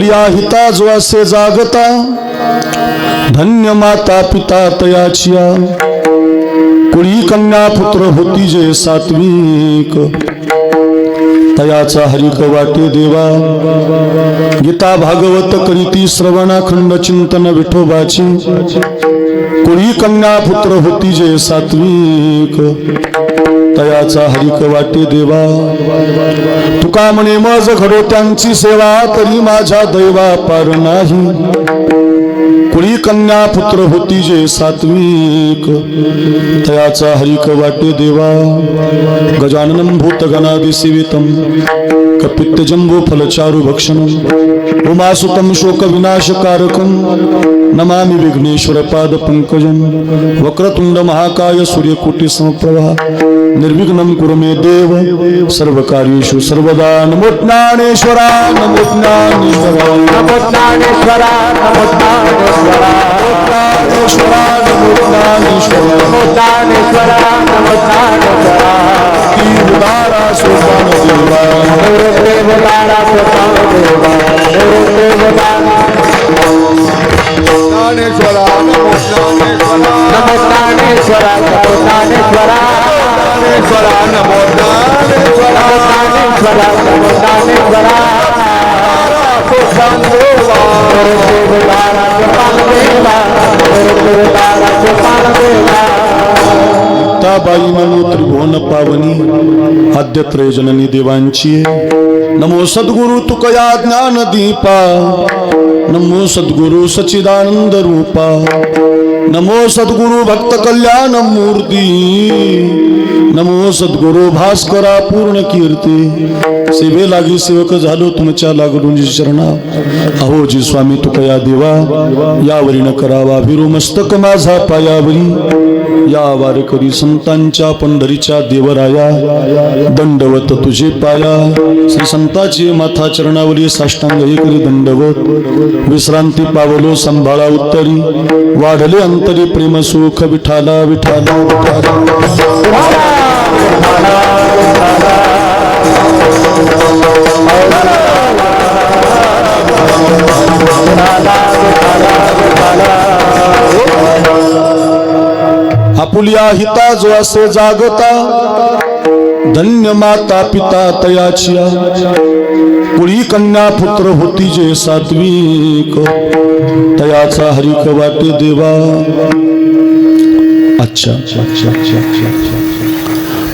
Apulia हिता जो असे जागता धन्य माता पिता तयाचिया कुळी कन्या पुत्र होती जे सात्विक तयाचा हरिक वाटे देवा गीता भागवत करीती श्रवणाखंड चिंतन विठोबाची कुळी कन्या पुत्र होती जे सात्विक तयाचा हरिक वाटे देवा तुका म्हणे मज घडो त्यांची सेवा तरी माझ्या दैवा पार नाही कुळी कन्या पुत्र होती जे सात्विक तयाचा हरिक वाटे देवा गजाननं भूतगणादि सेवितं कपित्त जंबो फलचारु भक्षणं उमासुतं शोक विनाशकारकं नमामि विघ्नेश्वर पाद पंकजं वक्रतुंड महाकाय सूर्यकोटि समप्रभा निर्विघ्नं कुरु मे देव सर्वकार्येषु सर्वदा नमो ज्ञानेश्वरा नमो ज्ञानेश्वरा नमो ज्ञानेश्वरा नमो ज्ञानेश्वरा ज्ञानेश्वरा नमो ज्ञानेश्वरा नमो ज्ञानेश्वरा नमो ज्ञानेश्वरा उदारा सोपान देवा देवतारा सोपान देवा देवतारा ज्ञानेश्वरा नमो ज्ञानेश्वरा नमो ज्ञानेश्वरा नमो ज्ञानेश्वरा ज्ञानेश्वरा नमो ज्ञानेश्वरा ज्ञानेश्वरा नमो ज्ञानेश्वरा सोपान देवा देवतारा सोपान देवा देवतारा सोपान देवा ताबाई नमो त्रिभुवन पावनी आद्यत्रय जननी देवांची नमो सद्गुरु तुकया ज्ञान दीपा नमो सद्गुरु सच्चिदानंद रूपा नमो सद्गुरु भक्त कल्याण मूर्ती नमो सद्गुरु भास्करा पूर्ण कीर्ती सेवे लागी सेवक झालो तुमच्या लागून चरणा अहो जी स्वामी तुकया देवा यावरी न करावा भिरू मस्तक माझा पायावरी या वारकरी संतांच्या पंढरीच्या देवराया दंडवत तुझे पाया श्री संताची माथा चरणावली साष्टांग हे करी दंडवत विश्रांती पावलो संभाळा उत्तरी वाढले अंतरी प्रेम सुख विठाला विठाला विठाला आपुलिया हिता जो असे जागता धन्य माता पिता तयाचिया कुळी कन्या पुत्र होती जे सात्विक तयाचा हरिक वाटे देवा अच्छा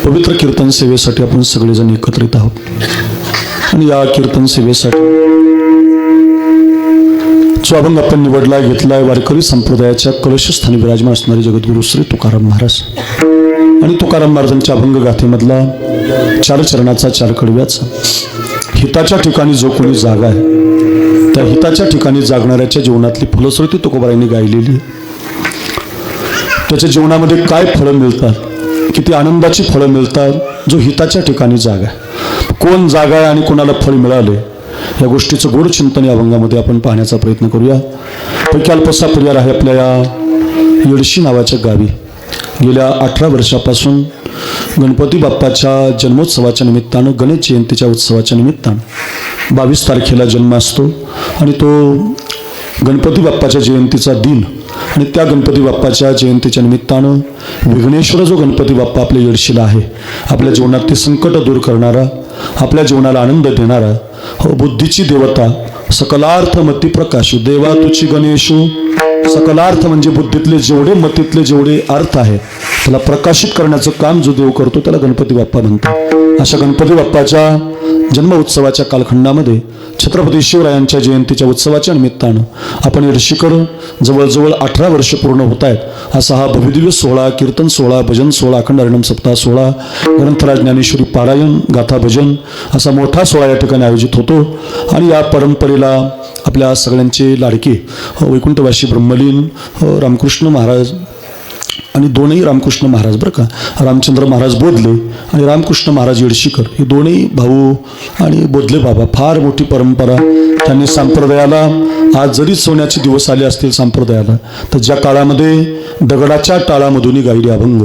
पवित्र कीर्तन सेवेसाठी आपण सगळेजण एकत्रित आहोत आणि या कीर्तन सेवेसाठी जो अभंग आपण निवडला घेतलाय वारकरी संप्रदायाच्या कलशस्थानी विराजमान असणारे जगद्गुरु श्री तुकाराम महाराज आणि तुकाराम महाराजांच्या अभंग गाथेमधला 4 चरणाचा 4 कडव्याचा हिताच्या ठिकाणी जो कोणी जागा आहे त्या हिताच्या ठिकाणी जागणाऱ्याच्या जीवनातली फलश्रुती तुकोबारायांनी गायलेली आहे. त्याच्या जीवनामध्ये काय फळं मिळतात, किती आनंदाची फळं मिळतात जो हिताच्या ठिकाणी जागा आहे. कोण जागा आहे आणि कोणाला फळ मिळाले या गोष्टीचं गोड चिंतन या अभंगामध्ये आपण पाहण्याचा प्रयत्न करूया. पैकी अल्पसा परिवार आहे आपल्या या येडशी नावाच्या गावी. गेल्या 18 वर्षापासून गणपती बाप्पाच्या जन्मोत्सवाच्या निमित्तानं गणेश जयंतीच्या उत्सवाच्या निमित्तानं 22 तारखेला जन्म असतो आणि तो गणपती बाप्पाच्या जयंतीचा दिन आणि त्या गणपती बाप्पाच्या जयंतीच्या निमित्तानं विघ्नेश्वर जो गणपती बाप्पा आपल्या येडशीला आहे, आपल्या जीवनातली संकट दूर करणारा, आपल्या जीवनाला आनंद देणारा, हो बुद्धीची देवता, सकलार्थ मती प्रकाशू देवा तुची गणेशू. सकलार्थ म्हणजे बुद्धीतले जेवढे मतीतले जेवढे अर्थ आहेत त्याला प्रकाशित करण्याचं काम जो देव करतो त्याला गणपती बाप्पा म्हणतात. अशा गणपती बाप्पाच्या जन्म उत्सवाच्या कालखंडामध्ये छत्रपती शिवरायांच्या जयंतीच्या उत्सवाच्या निमित्तानं आपण येडशीकर जवळजवळ 18 वर्ष पूर्ण होत आहेत असा हा भव्यदिव्य सोहळा, कीर्तन सोहळा, भजन सोहळा, अखंड हरिनाम सप्ताह सोहळा, ग्रंथराज ज्ञानेश्वरी पारायण, गाथा भजन असा मोठा सोहळा या ठिकाणी आयोजित होतो. आणि या परंपरेला आपल्या सगळ्यांचे लाडके वैकुंठवासी ब्रह्मलीन रामकृष्ण महाराज आणि दोनही रामकृष्ण महाराज बरं का, रामचंद्र महाराज बोधले आणि रामकृष्ण महाराज येडशीकर हे दोन्ही भाऊ आणि बोधले बाबा फार मोठी परंपरा त्यांनी संप्रदायाला आज जरी सोन्याचे दिवस आले असतील संप्रदायाला, तर ज्या काळामध्ये दगडाच्या टाळामधूनही गायले अभंग,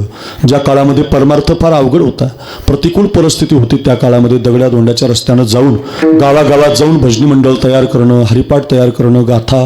ज्या काळामध्ये परमार्थ फार अवघड होता, प्रतिकूल परिस्थिती होती, त्या काळामध्ये दगड्या दोंड्याच्या रस्त्यानं जाऊन गावागावात जाऊन भजनी मंडळ तयार करणं, हरिपाठ तयार करणं, गाथा,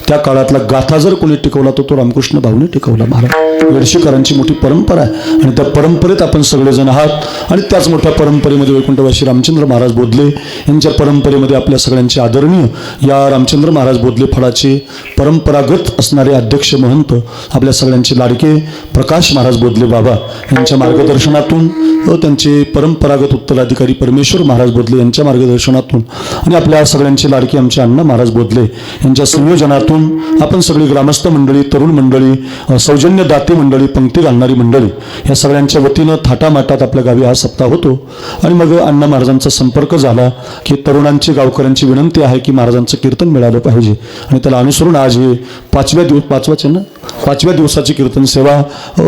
त्या काळातला गाथा जर कोणी टिकवला तर तो रामकृष्ण भाऊने टिकवला. महाराज येडशीकरांची मोठी परंपरा आहे आणि त्या परंपरेत आपण सगळेजण आहात आणि त्याच मोठ्या परंपरेमध्ये वैकुंठवासी रामचंद्र महाराज बोधले यांच्या परंपरेमध्ये आपल्या सगळ्यांचे आदरणीय या रामचंद्र महाराज बोधले फळाचे परंपरागत असणारे अध्यक्ष महंत आपल्या सगळ्यांचे लाडके प्रकाश महाराज बोधले बाबा यांच्या मार्गदर्शनातून व त्यांचे परंपरागत उत्तराधिकारी परमेश्वर महाराज बोधले यांच्या मार्गदर्शनातून आणि आपल्या सगळ्यांचे लाडके आमचे अण्णा महाराज बोधले यांच्या संयोजनातून आपण सगळी ग्रामस्थ मंडळी, तरुण मंडळी, सौजन्य दाते मंडळी, पंक्ती घालणारी मंडळी या सगळ्यांच्या वतीनं थाटामाटात आपल्या गावी हा सप्ताह होतो. आणि मग अण्णा महाराजांचा संपर्क झाला की तरुणांची, गावकऱ्यांची विनंती आहे की महाराजांचं कीर्तन मिळालं पाहिजे आणि त्याला अनुसरून आज हे पाचव्या दिवसाची कीर्तन सेवा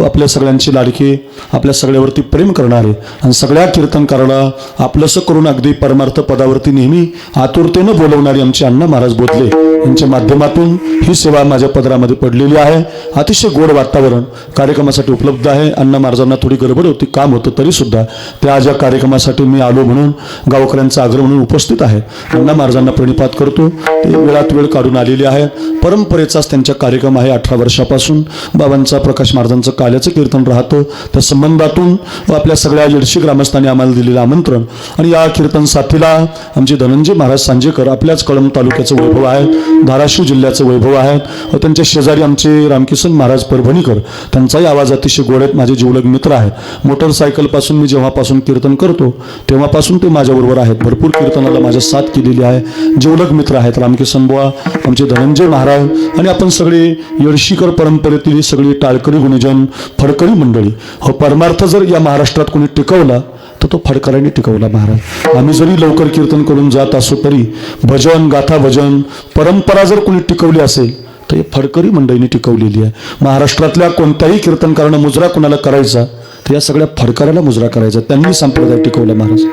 आपल्या सगळ्यांची लाडकी, आपल्या सगळ्यावरती प्रेम करणारे आणि सगळ्या कीर्तनकाराला आपलंसं करून अगदी परमार्थ पदावरती नेहमी आतुरतेनं बोलवणारे आमचे अण्णा महाराज बोधले यांच्या माध्यमातून ही सेवा माझ्या पदरामध्ये पडलेली आहे. अतिशय गोड वातावरण कार्यक्रमासाठी उपलब्ध आहे. अण्णा महाराजांना थोडी गडबड होती, काम होतं, तरी सुद्धा त्या आज या कार्यक्रमासाठी मी आलो म्हणून गावकऱ्यांचा आग्रह म्हणून उपस्थित आहे. अण्णा महाराजांना प्रणिपात करतो. ते वेळात वेळ काढून आलेले आहे. परंपरेचाच त्यांचा कार्यक्रम आहे. 18 वर्षापासून बाबांचा, प्रकाश महाराजांचं काल्याचं कीर्तन राहतं. त्या संबंधातून आपल्या सगळ्या येडशी ग्रामस्थांनी आम्हाला दिलेलं आमंत्रण आणि या कीर्तन साथीला आमचे धनंजय महाराज सांजेकर, आपल्याच कळंब तालुक्याचं वैभव आहे, धाराशिव जिल्ह्याचं वैभव आहे व त्यांच्या शेजारी आमचे रामकिसन महाराज परभणीकर, त्यांचाही आवाज अतिशय गोड आहेत, माझे जीवलग मित्र आहेत. मोटरसायकलपासून मी जेव्हापासून कीर्तन करतो तेव्हापासून ते माझ्याबरोबर आहेत. भरपूर कीर्तनाला माझ्या साथ केलेली आहे. जीवलग मित्र आहेत रामकिसन बुवा, आमचे धनंजय महाराज आणि आपण सगळे येडशीकर परंपरेतील सगळी टाळकरी गुणीजन, फडकरी मंडळी. हो परमार्थ जर या महाराष्ट्रात कोणी टिकवला तर तो फडकरांनी टिकवला. महाराज आम्ही जरी लवकर कीर्तन करून जात असो तरी भजन, गाथा, भजन परंपरा जर कोणी टिकवली असेल तर हे फडकरी मंडळींनी टिकवलेली आहे. महाराष्ट्रातल्या कोणत्याही कीर्तनकारानं मुजरा कोणाला करायचा तर या सगळ्या फडकऱ्याला मुजरा करायचा. त्यांनी संप्रदाय टिकवला. महाराज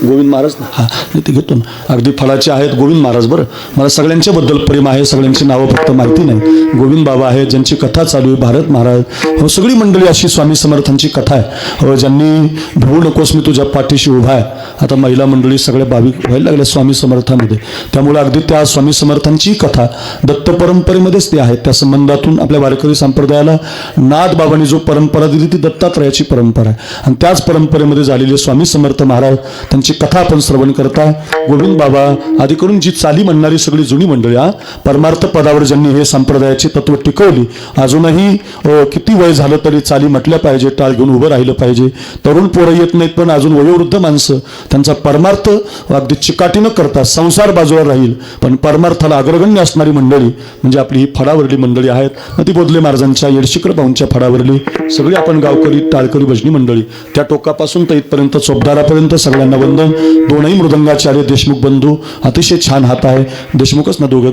गोविंद महाराज ना, हा ते घेतो ना, अगदी फळाचे आहेत गोविंद महाराज. बरं, मला सगळ्यांच्याबद्दल प्रेम आहे, सगळ्यांची नावं फक्त माहिती नाही. गोविंद बाबा आहेत ज्यांची कथा चालू आहे, भारत महाराज, हो सगळी मंडळी अशी स्वामी समर्थांची कथा आहे. हो ज्यांनी भिवू नकोस मी तुझ्या पाठीशी उभा आहे. आता महिला मंडळी सगळ्या भाविक व्हायला लागल्या स्वामी समर्थामध्ये, त्यामुळे अगदी त्या स्वामी समर्थांची कथा दत्त परंपरेमध्येच ती आहे. त्या संबंधातून आपल्या वारकरी संप्रदायाला नाथ बाबांनी जो परंपरा दिली ती दत्तात्रयाची परंपरा आहे आणि त्याच परंपरेमध्ये झालेले स्वामी समर्थ महाराज त्यांची कथा आपण श्रवण करता. गोविंद बाबा आदी करून जी चाली म्हणणारी सगळी जुनी मंडळी, परमार्थ पदावर ज्यांनी हे संप्रदायाची तत्व टिकवली, अजूनही किती वय झालं तरी चाली म्हटल्या पाहिजे, टाळ घेऊन उभं राहिलं पाहिजे. तरुण पोरं येत नाहीत पण अजून वयोवृद्ध माणसं त्यांचा परमार्थ अगदी चिकाटीनं करतात. संसार बाजूला राहील पण परमार्थाला अग्रगण्य असणारी मंडळी म्हणजे आपली ही फडावरली मंडळी आहेत. मग ती बोधले महाराजांच्या, येडशीकर भाऊंच्या फडावरली सगळी आपण गावकरी, टाळकरी, भजनी मंडळी, त्या टोकापासून तर इथपर्यंत चोपदारापर्यंत सगळ्यांना वंदन. दोनही मृदंगाचार्य देशमुख बंधू, अतिशय छान हात आहे. देशमुखच ना दोघं,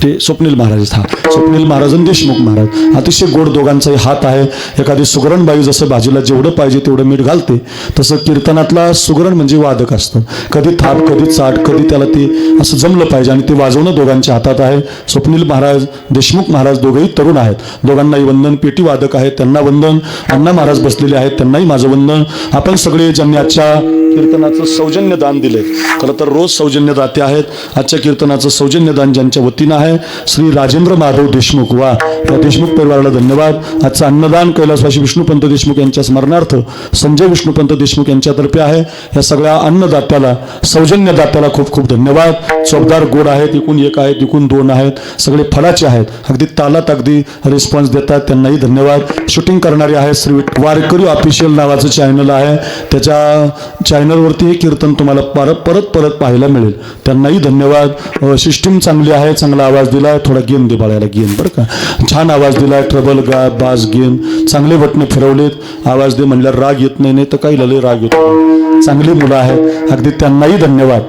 ते स्वप्नील महाराज, हा स्वप्नील महाराज आणि देशमुख महाराज, अतिशय गोड दोघांचाही हात आहे. एखादी सुगरणबाई जसं भाजीला जेवढं पाहिजे तेवढं मीठ घालते तसं कीर्तनातला सुगरण म्हणजे वादक असतं. कधी थाप, कधी चाट, कधी त्याला ते असं जमलं पाहिजे आणि ते वाजवणं दोघांच्या हातात आहे. स्वप्नील महाराज, देशमुख महाराज दोघेही तरुण आहेत. दोघांनाही वंदन. पेटी वादक आहेत त्यांना वंदन. अण्णा महाराज बसलेले आहेत त्यांनाही माझं वंदन. आपण सगळे ज्यांनी आजच्या कीर्तनाचं सौजन्य दान दिले, खरं तर रोज सौजन्य दाते आहेत. आजच्या कीर्तनाचं सौजन्य दान ज्यांच्या वतीनं आहे श्री राजेंद्र माधव देशमुख, वा त्या देशमुख परिवाराला धन्यवाद. आजचं अन्नदान कैलासवासी विष्णुपंत देशमुख यांच्या स्मरणार्थ संजय विष्णुपंत देशमुख यांच्यातर्फे आहे. या सगळ्या अन्नदात्याला, सौजन्य दात्याला खूप खूप धन्यवाद. चोपदार गोड आहेत, एकूण एक आहेत, एकूण दोन आहेत, सगळे फळाचे आहेत, अगदी तालात अगदी रिस्पॉन्स देतात, त्यांनाही धन्यवाद. शूटिंग करणारे आहेत श्री वारकरी ऑफिशियल नावाचं चॅनल आहे, त्याच्या चॅनलवरती हे कीर्तन तुम्हाला परत परत पाहायला मिळेल, त्यांनाही धन्यवाद. सिस्टीम चांगली आहे, चांगला आवाज दिलाय. थोडा गेम दे बाळायला, गेम बरं का, छान आवाज दिलाय. ट्रबल, गा, बास, गेम, चांगले बटणे फिरवलेत. आवाज दे म्हणल्यावर राग येत नाही, नाही तर काही लले राग येतो. चांगली मुलं आहेत, अगदी त्यांनाही धन्यवाद.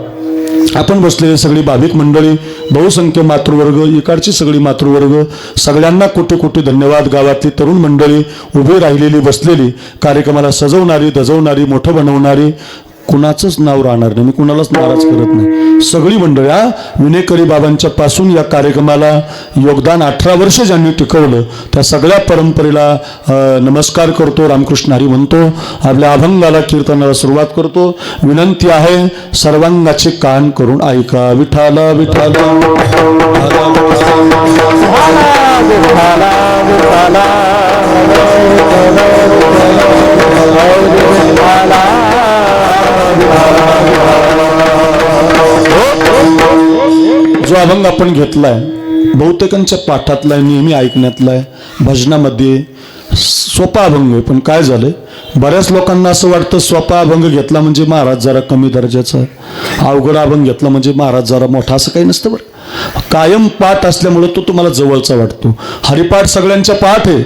आपण बसलेले सगळी भाविक मंडळी, बहुसंख्य मातृवर्ग, इकडची सगळी मातृवर्ग, सगळ्यांना कोटी कोटी धन्यवाद. गावातली तरुण मंडळी, उभी राहिलेली, बसलेली, कार्यक्रमाला सजवणारी, धजवणारी, मोठं बनवणारी, कुणाचंच नाव राहणार नाही, मी कुणालाच नाराज करत नाही. सगळी मंडळी विनेकरी बाबांच्या पासून या कार्यक्रमाला योगदान 18 वर्ष ज्यांनी टिकवलं त्या सगळ्या परंपरेला नमस्कार करतो, रामकृष्ण हरी म्हणतो. आपल्या अभंगाला कीर्तनाला सुरुवात करतो. विनंती आहे सर्वांगाचे कान करून ऐका. विठाला विठाला जो अभंग आपण घेतलाय बहुतेकांच्या पाठातला आहे, नेहमी ऐकण्यातला आहे, भजनामध्ये सोपा अभंग आहे. पण काय झालंय, बऱ्याच लोकांना असं वाटतं सोपा अभंग घेतला म्हणजे महाराज जरा कमी दर्जाचा, अवघड अभंग घेतला म्हणजे महाराज जरा मोठा, असं काही नसतं बरं. कायम पाठ असल्यामुळे तो तुम्हाला जवळचा वाटतो. हरिपाठ सगळ्यांच्या पाठ आहे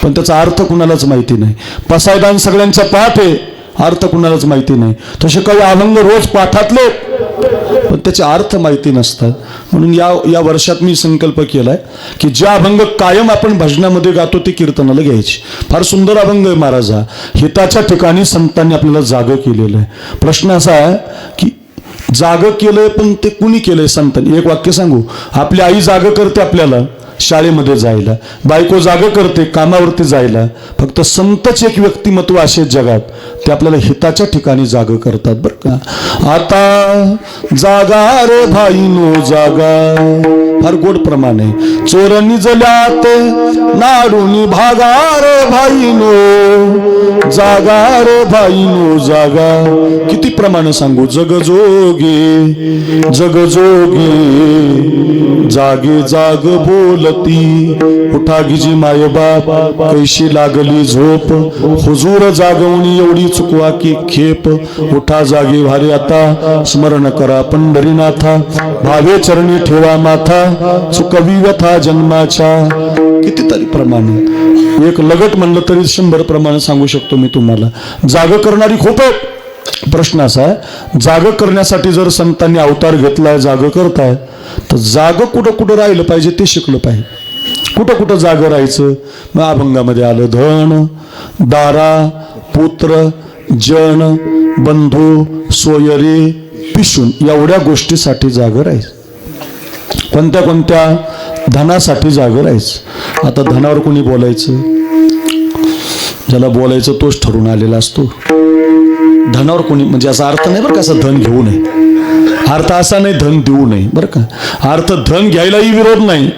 पण त्याचा अर्थ कुणालाच माहिती नाही. पसायदान सगळ्यांच्या पाठ आहे, अर्थ कुणालाच माहिती नाही. तसे काही अभंग रोज पाठातले पण त्याचे अर्थ माहिती नसतात. म्हणून या वर्षात मी संकल्प केलाय की जे अभंग कायम आपण भजनामध्ये गातो ते कीर्तनाला घ्यायचे. फार सुंदर अभंग आहे महाराज हा. हिताच्या ठिकाणी संतांनी आपल्याला जागं केलेलं आहे. प्रश्न असा आहे की जागं केलंय पण ते कुणी केलंय संतांनी? एक वाक्य सांगू. आपली आई जागं करते आपल्याला शाळेमध्ये जायला, बायको जागं करते कामावरती जायला. फक्त संतच एक व्यक्तिमत्व असे जगात ते आपल्याला हिताच्या ठिकाणी जागं करतात बरं का. आता जागा रे भाईनो जागा, फार गोड प्रमाण आहे. चोरणी जल्यात नाडूनी भागा रे भाईनो जागा रे भाईनो जागा. किती प्रमाण सांगू. जगजोगे जगजोगे जागे जाग बोलती उठा गिजी माय बाप कैशी लागली झोप हुजूर जागवणी एवढी चुकवा की खेप. उठा जागे भारी आता स्मरण करा पंढरीनाथा भावे चरणी ठेवा माथा चुकवी व्यथा जन्माच्या. कितीतरी प्रमाण. एक लगट म्हणलं तरी 100 प्रमाण सांगू शकतो मी तुम्हाला. जाग करणारी खूप आहेत. प्रश्न असा आहे जाग करण्यासाठी जर संतांनी अवतार घेतलाय जाग करताय तर जाग कुठं कुठं राहिलं पाहिजे ते शिकलं पाहिजे. कुठं कुठं जाग राहायचं. मग अभंगामध्ये आलं धन दारा पुत्र जन बंधू सोयरे पिशून एवढ्या गोष्टीसाठी जाग राहायचं. कोणत्या कोणत्या? धनासाठी जाग राहायचं. आता धनावर कोणी बोलायचं? ज्याला बोलायचं तोच ठरून आलेला असतो. धनावर कोणी म्हणजे असा अर्थ नाही बरं का असं धन घेऊ नये. अर्थ असा नाही धन देऊ नये बरं का. अर्थ धन घ्यायलाही विरोध नाही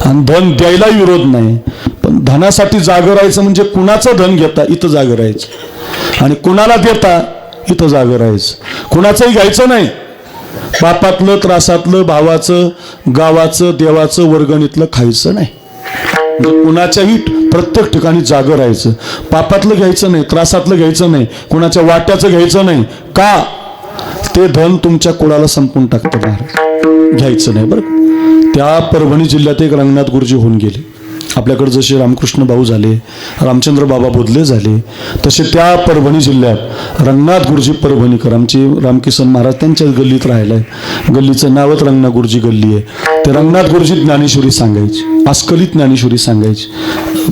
आणि धन द्यायलाही विरोध नाही. पण धनासाठी जागं राहायचं म्हणजे कुणाचं धन घेता इथं जागं राहायचं आणि कुणाला देता इथं जागं राहायचं. कुणाचंही घ्यायचं नाही. बापातलं त्रासातलं भावाचं गावाचं देवाचं वर्गणीतलं खायचं नाही. कुणाच्याही प्रत्येक ठिकाणी जागं राहायचं. पापातलं घ्यायचं नाही, त्रासातलं घ्यायचं नाही, कुणाच्या वाट्याचं घ्यायचं नाही. का? ते धन तुमच्या कुळाला संपून टाकतं महाराज. घ्यायचं नाही बरं. त्या परभणी जिल्ह्यात एक रंगनाथ गुरुजी होऊन गेले. आपल्याकडे जसे रामकृष्ण भाऊ झाले, रामचंद्र बाबा बोधले झाले, तसे त्या परभणी जिल्ह्यात रंगनाथ गुरुजी परभणीकर आमचे रामकिसन महाराज त्यांच्या गल्लीत राहिला आहे. गल्लीचं नावच रंगनाथ गुरुजी गल्ली आहे. ते रंगनाथ गुरुजी ज्ञानेश्वरी सांगायची, अस्खलित ज्ञानेश्वरी सांगायची,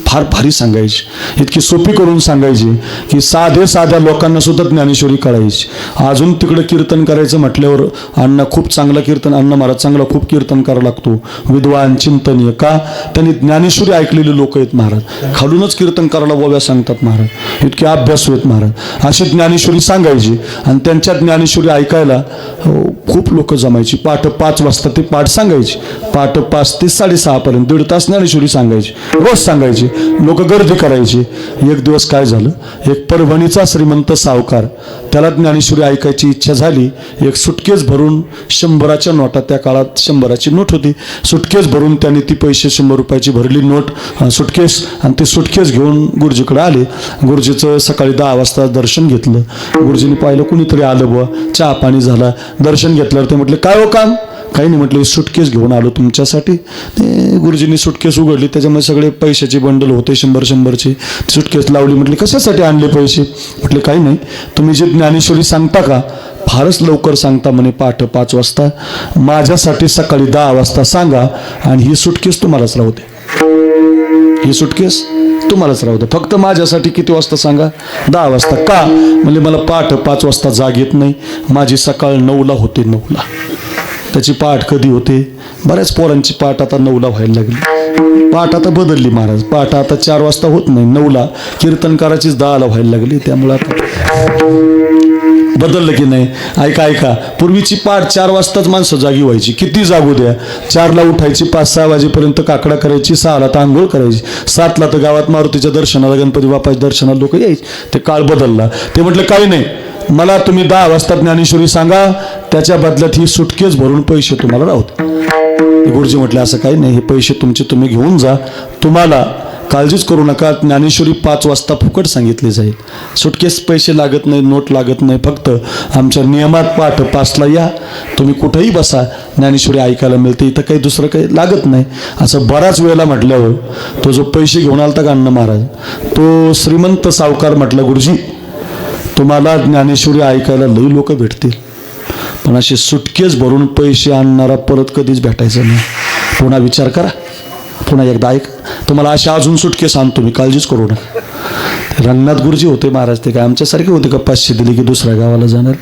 फार भारी सांगायची. इतकी सोपी करून सांगायची की साध्या लोकांना सुद्धा ज्ञानेश्वरी कळायची. अजून तिकडे कीर्तन करायचं म्हटल्यावर अण्णा खूप चांगला कीर्तन, अण्णा महाराज चांगला खूप कीर्तन करावं लागतो. विद्वान चिंतनीय का त्यांनी ज्ञानेश्वरी ऐकलेले लोक आहेत महाराज. खालूनच कीर्तन करायला बोव्या सांगतात महाराज. इतके अभ्यास होत महाराज. अशी ज्ञानेश्वरी सांगायची आणि त्यांच्या ज्ञानेश्वरी ऐकायला खूप लोक जमायची. पहाट 5 वाजता ते पाठ सांगायची. पहाट 5 ते 6:30 पर्यंत 1.5 तास ज्ञानेश्वरी सांगायची. रोज सांगायची. लोक गर्दी करायची. एक दिवस काय झालं, एक परभणीचा श्रीमंत सावकार त्याला ज्ञानेश्वरी ऐकायची इच्छा झाली. एक सुटकेस भरून 100च्या नोटा, त्या काळात 100ची नोट होती, सुटकेस भरून त्यांनी ती पैसे 100 रुपयाची भरली नोट सुटकेस आणि ते सुटकेस घेऊन गुरुजीकडे आले. गुरुजीचं सकाळी 10 वाजता दर्शन घेतलं. गुरुजींनी पाहिलं कुणीतरी आलं बुवा, चहा पाणी झाला. दर्शन घेतल्यावर ते म्हटले काय हो काम? काही नाही म्हटलं सुटकेस घेऊन आलो तुमच्यासाठी. ते गुरुजींनी सुटकेस उघडली, त्याच्यामध्ये सगळे पैशाचे बंडल होते 100ची. सुटकेस लावली. म्हटले कशासाठी आणले पैसे? म्हटले काही नाही, तुम्ही जे ज्ञानेश्वरी सांगता का फारच लवकर सांगता म्हणे, पहाटे 5 वाजता. माझ्यासाठी सकाळी 10 वाजता सांगा आणि ही सुटकेस तुम्हालाच राहू दे. ही सुटकेस तुम्हालाच राहू द्या, फक्त माझ्यासाठी किती वाजता सांगा? 10 वाजता. का? म्हणजे मला पहाट 5 वाजता जाग येत नाही, माझी सकाळ 9ला होते. 9ला त्याची पहाट कधी होते? बऱ्याच पोरांची पहाट आता 9ला व्हायला लागली. पहाट आता बदलली महाराज, पहाट आता 4 वाजता होत नाही, 9ला. कीर्तनकाराचीच 10ला व्हायला लागली, त्यामुळे आता बदललं की नाही? ऐका, पूर्वीची पहाट 4 वाजताच माणसं जागी व्हायची, किती जागू द्या. 4ला उठायची, 5-6 वाजेपर्यंत काकडा करायची, 6ला तर आंघोळ करायची, 7ला तर गावात मारुतीच्या दर्शनाला, गणपती बाप्पाच्या दर्शनाला लोक यायचे. ते काळ बदलला. ते म्हटलं काही नाही, मला तुम्ही 10 वाजता ज्ञानेश्वरी सांगा, त्याच्या बदल्यात ही सुटकेस भरून पैसे तुम्हाला राहत. गुरुजी म्हटले असं काही नाही, हे पैसे तुमचे तुम्ही घेऊन जा, तुम्हाला काळजीच करू नका. ज्ञानेश्वरी 5 वाजता फुकट सांगितली जाईल, सुटकेस पैसे लागत नाही, नोट लागत नाही, फक्त आमच्या नियमात पहाटे 5ला या, तुम्ही कुठेही बसा, ज्ञानेश्वरी ऐकायला मिळते, इथं काही दुसरं काही लागत नाही. असं बराच वेळेला म्हटल्यावर तो जो पैसे घेऊन आलता का अण्णा महाराज, तो श्रीमंत सावकार म्हटला, गुरुजी तुम्हाला ज्ञानेश्वरी ऐकायला लई लोक भेटतील, पण असे सुटकेस भरून पैसे आणणारा परत कधीच भेटायचं नाही. पुन्हा विचार करा, पुन्हा एकदा ऐक, तुम्हाला अशा अजून सुटकेस आणतो मी, काळजीच करू नका. रंगनाथ गुरुजी होते महाराज, ते काय आमच्यासारखे होते का 500 दिले की दुसऱ्या गावाला जाणार?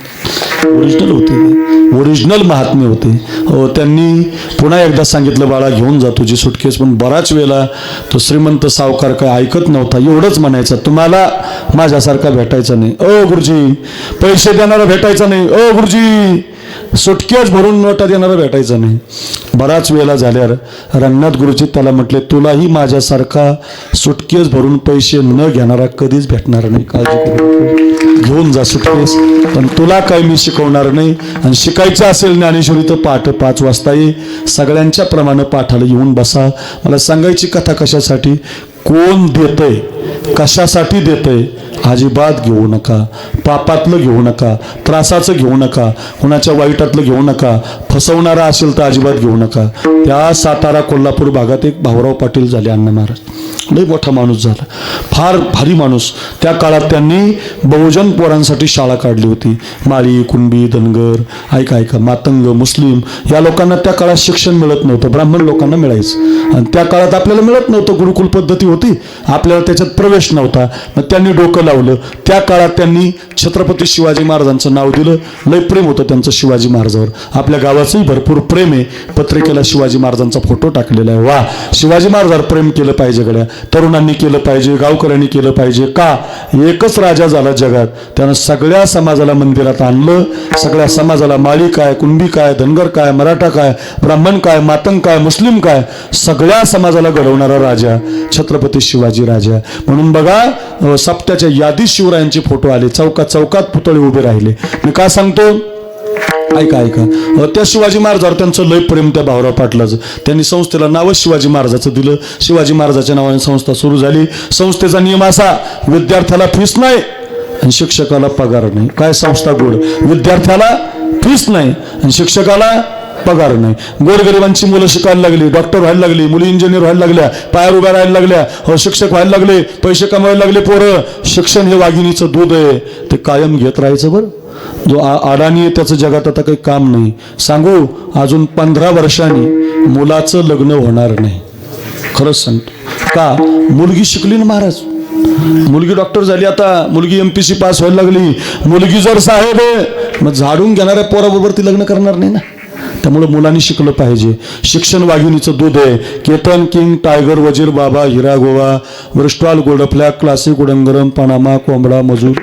ओरिजिनल होते, ओरिजिनल महात्मे होते. हो, त्यांनी पुन्हा एकदा सांगितलं, बाळा घेऊन जा तुझी सुटकेस. पण बराच वेळेला तो श्रीमंत सावकार काय ऐकत नव्हता, एवढंच म्हणायचं, तुम्हाला माझ्यासारखा भेटायचा नाही. ओ गुरुजी, पैसे देणारा भेटायचा नाही. ओ गुरुजी, सुटकेच भरून नोटा देणारा भेटायचा नाही. बराच वेळेला झाल्यावर रंगनाथ गुरुजी त्याला म्हटले, तुलाही माझ्यासारखा सुटकेस भरून पैसे न घेणारा कधीच भेटणार नाही, काळजी करू, घेऊन जा सुटकेस, पण तुला काही मी शिकवणार नाही. आणि शिकायचं असेल ज्ञानेश्वरी तर पहाटे 5 वाजता ये, सगळ्यांच्या प्रमाणे पाठाला येऊन बसा. मला सांगायची कथा कशासाठी, कोण देतंय, कशासाठी देतंय, अजिबात घेऊ नका. पापातलं घेऊ नका, त्रासाचं घेऊ नका, कुणाच्या वाईटातलं घेऊ नका, फसवणारा असेल तर अजिबात घेऊ नका. त्या सातारा कोल्हापूर भागात एक भाऊराव पाटील झाले अण्णा महाराज, लई मोठा माणूस झाला, फार भारी माणूस. त्या काळात त्यांनी बहुजन पोरांसाठी शाळा काढली होती. माळी, कुणबी, धनगर, ऐका मातंग, मुस्लिम या लोकांना त्या काळात शिक्षण मिळत नव्हतं, ब्राह्मण लोकांना मिळायचं. आणि त्या काळात आपल्याला मिळत नव्हतं, गुरुकुल पद्धती होती, आपल्याला त्याच्यात प्रवेश नव्हता. मग त्यांनी डोकं लावलं. त्या काळात त्यांनी छत्रपती शिवाजी महाराजांचं नाव दिलं. लय प्रेम होतं त्यांचं शिवाजी महाराजावर. आपल्या गावाचंही भरपूर प्रेम आहे. पत्रिकेला शिवाजी महाराजांचा फोटो टाकलेला आहे. वा, शिवाजी महाराजांवर प्रेम केलं पाहिजे, गड्या तरुणांनी केलं पाहिजे, गावकऱ्यांनी केलं पाहिजे. का? एकच राजा झाला जगात, त्यानं सगळ्या समाजाला मंदिरात आणलं. सगळ्या समाजाला, माळी काय, कुणबी काय, धनगर काय, मराठा काय, ब्राह्मण काय, मातंग काय, मुस्लिम काय, सगळ्या समाजाला घडवणारा राजा छत्रपती शिवाजी राजा. म्हणून बघा, सप्त्याच्या यादीत शिवरायांचे फोटो आले, चौकात चौकात पुतळे उभे राहिले. मी काय सांगतो, ऐका, त्या शिवाजी महाराजावर त्यांचं लय प्रेम त्या भाऊराव पाटलाचं. त्यांनी संस्थेला नावच शिवाजी महाराजाचं दिलं. शिवाजी महाराजाच्या नावाने संस्था सुरू झाली. संस्थेचा नियम असा, विद्यार्थ्याला फीस नाही आणि शिक्षकाला पगार नाही. काय संस्था गोड, विद्यार्थ्याला फीस नाही आणि शिक्षकाला पगार नाही. गोरगरिबांची मुलं शिकायला लागली, डॉक्टर व्हायला लागली, मुली इंजिनियर व्हायला लागल्या, पायावर उभ्या राहायला लागल्या, हो शिक्षक व्हायला लागले, पैसे कमवायला लागले पोरं. शिक्षण हे वाघिणीचं दूध आहे, ते कायम घेत राहायचं बरं. जो अडाणी आहे त्याचं जगात आता काही काम नाही. सांगू, अजून 15 वर्षांनी मुलाचं लग्न होणार नाही, खरंच सांगतो. का? मुलगी शिकली ना महाराज, मुलगी डॉक्टर झाली, आता मुलगी MPC पास व्हायला लागली. मुलगी जर साहेब आहे, मग झाडून घेणाऱ्या पोराबरोबर ती लग्न करणार नाही ना. त्यामुळे मुलांनी शिकलं पाहिजे. शिक्षण वाघिणीचं दूध आहे. Ketan, king, Tiger, Wazir, Baba, Hira, Goa, Bristol, Gold Flake, Classic, उडंगरम, पनामा, कोंबडा, मजूर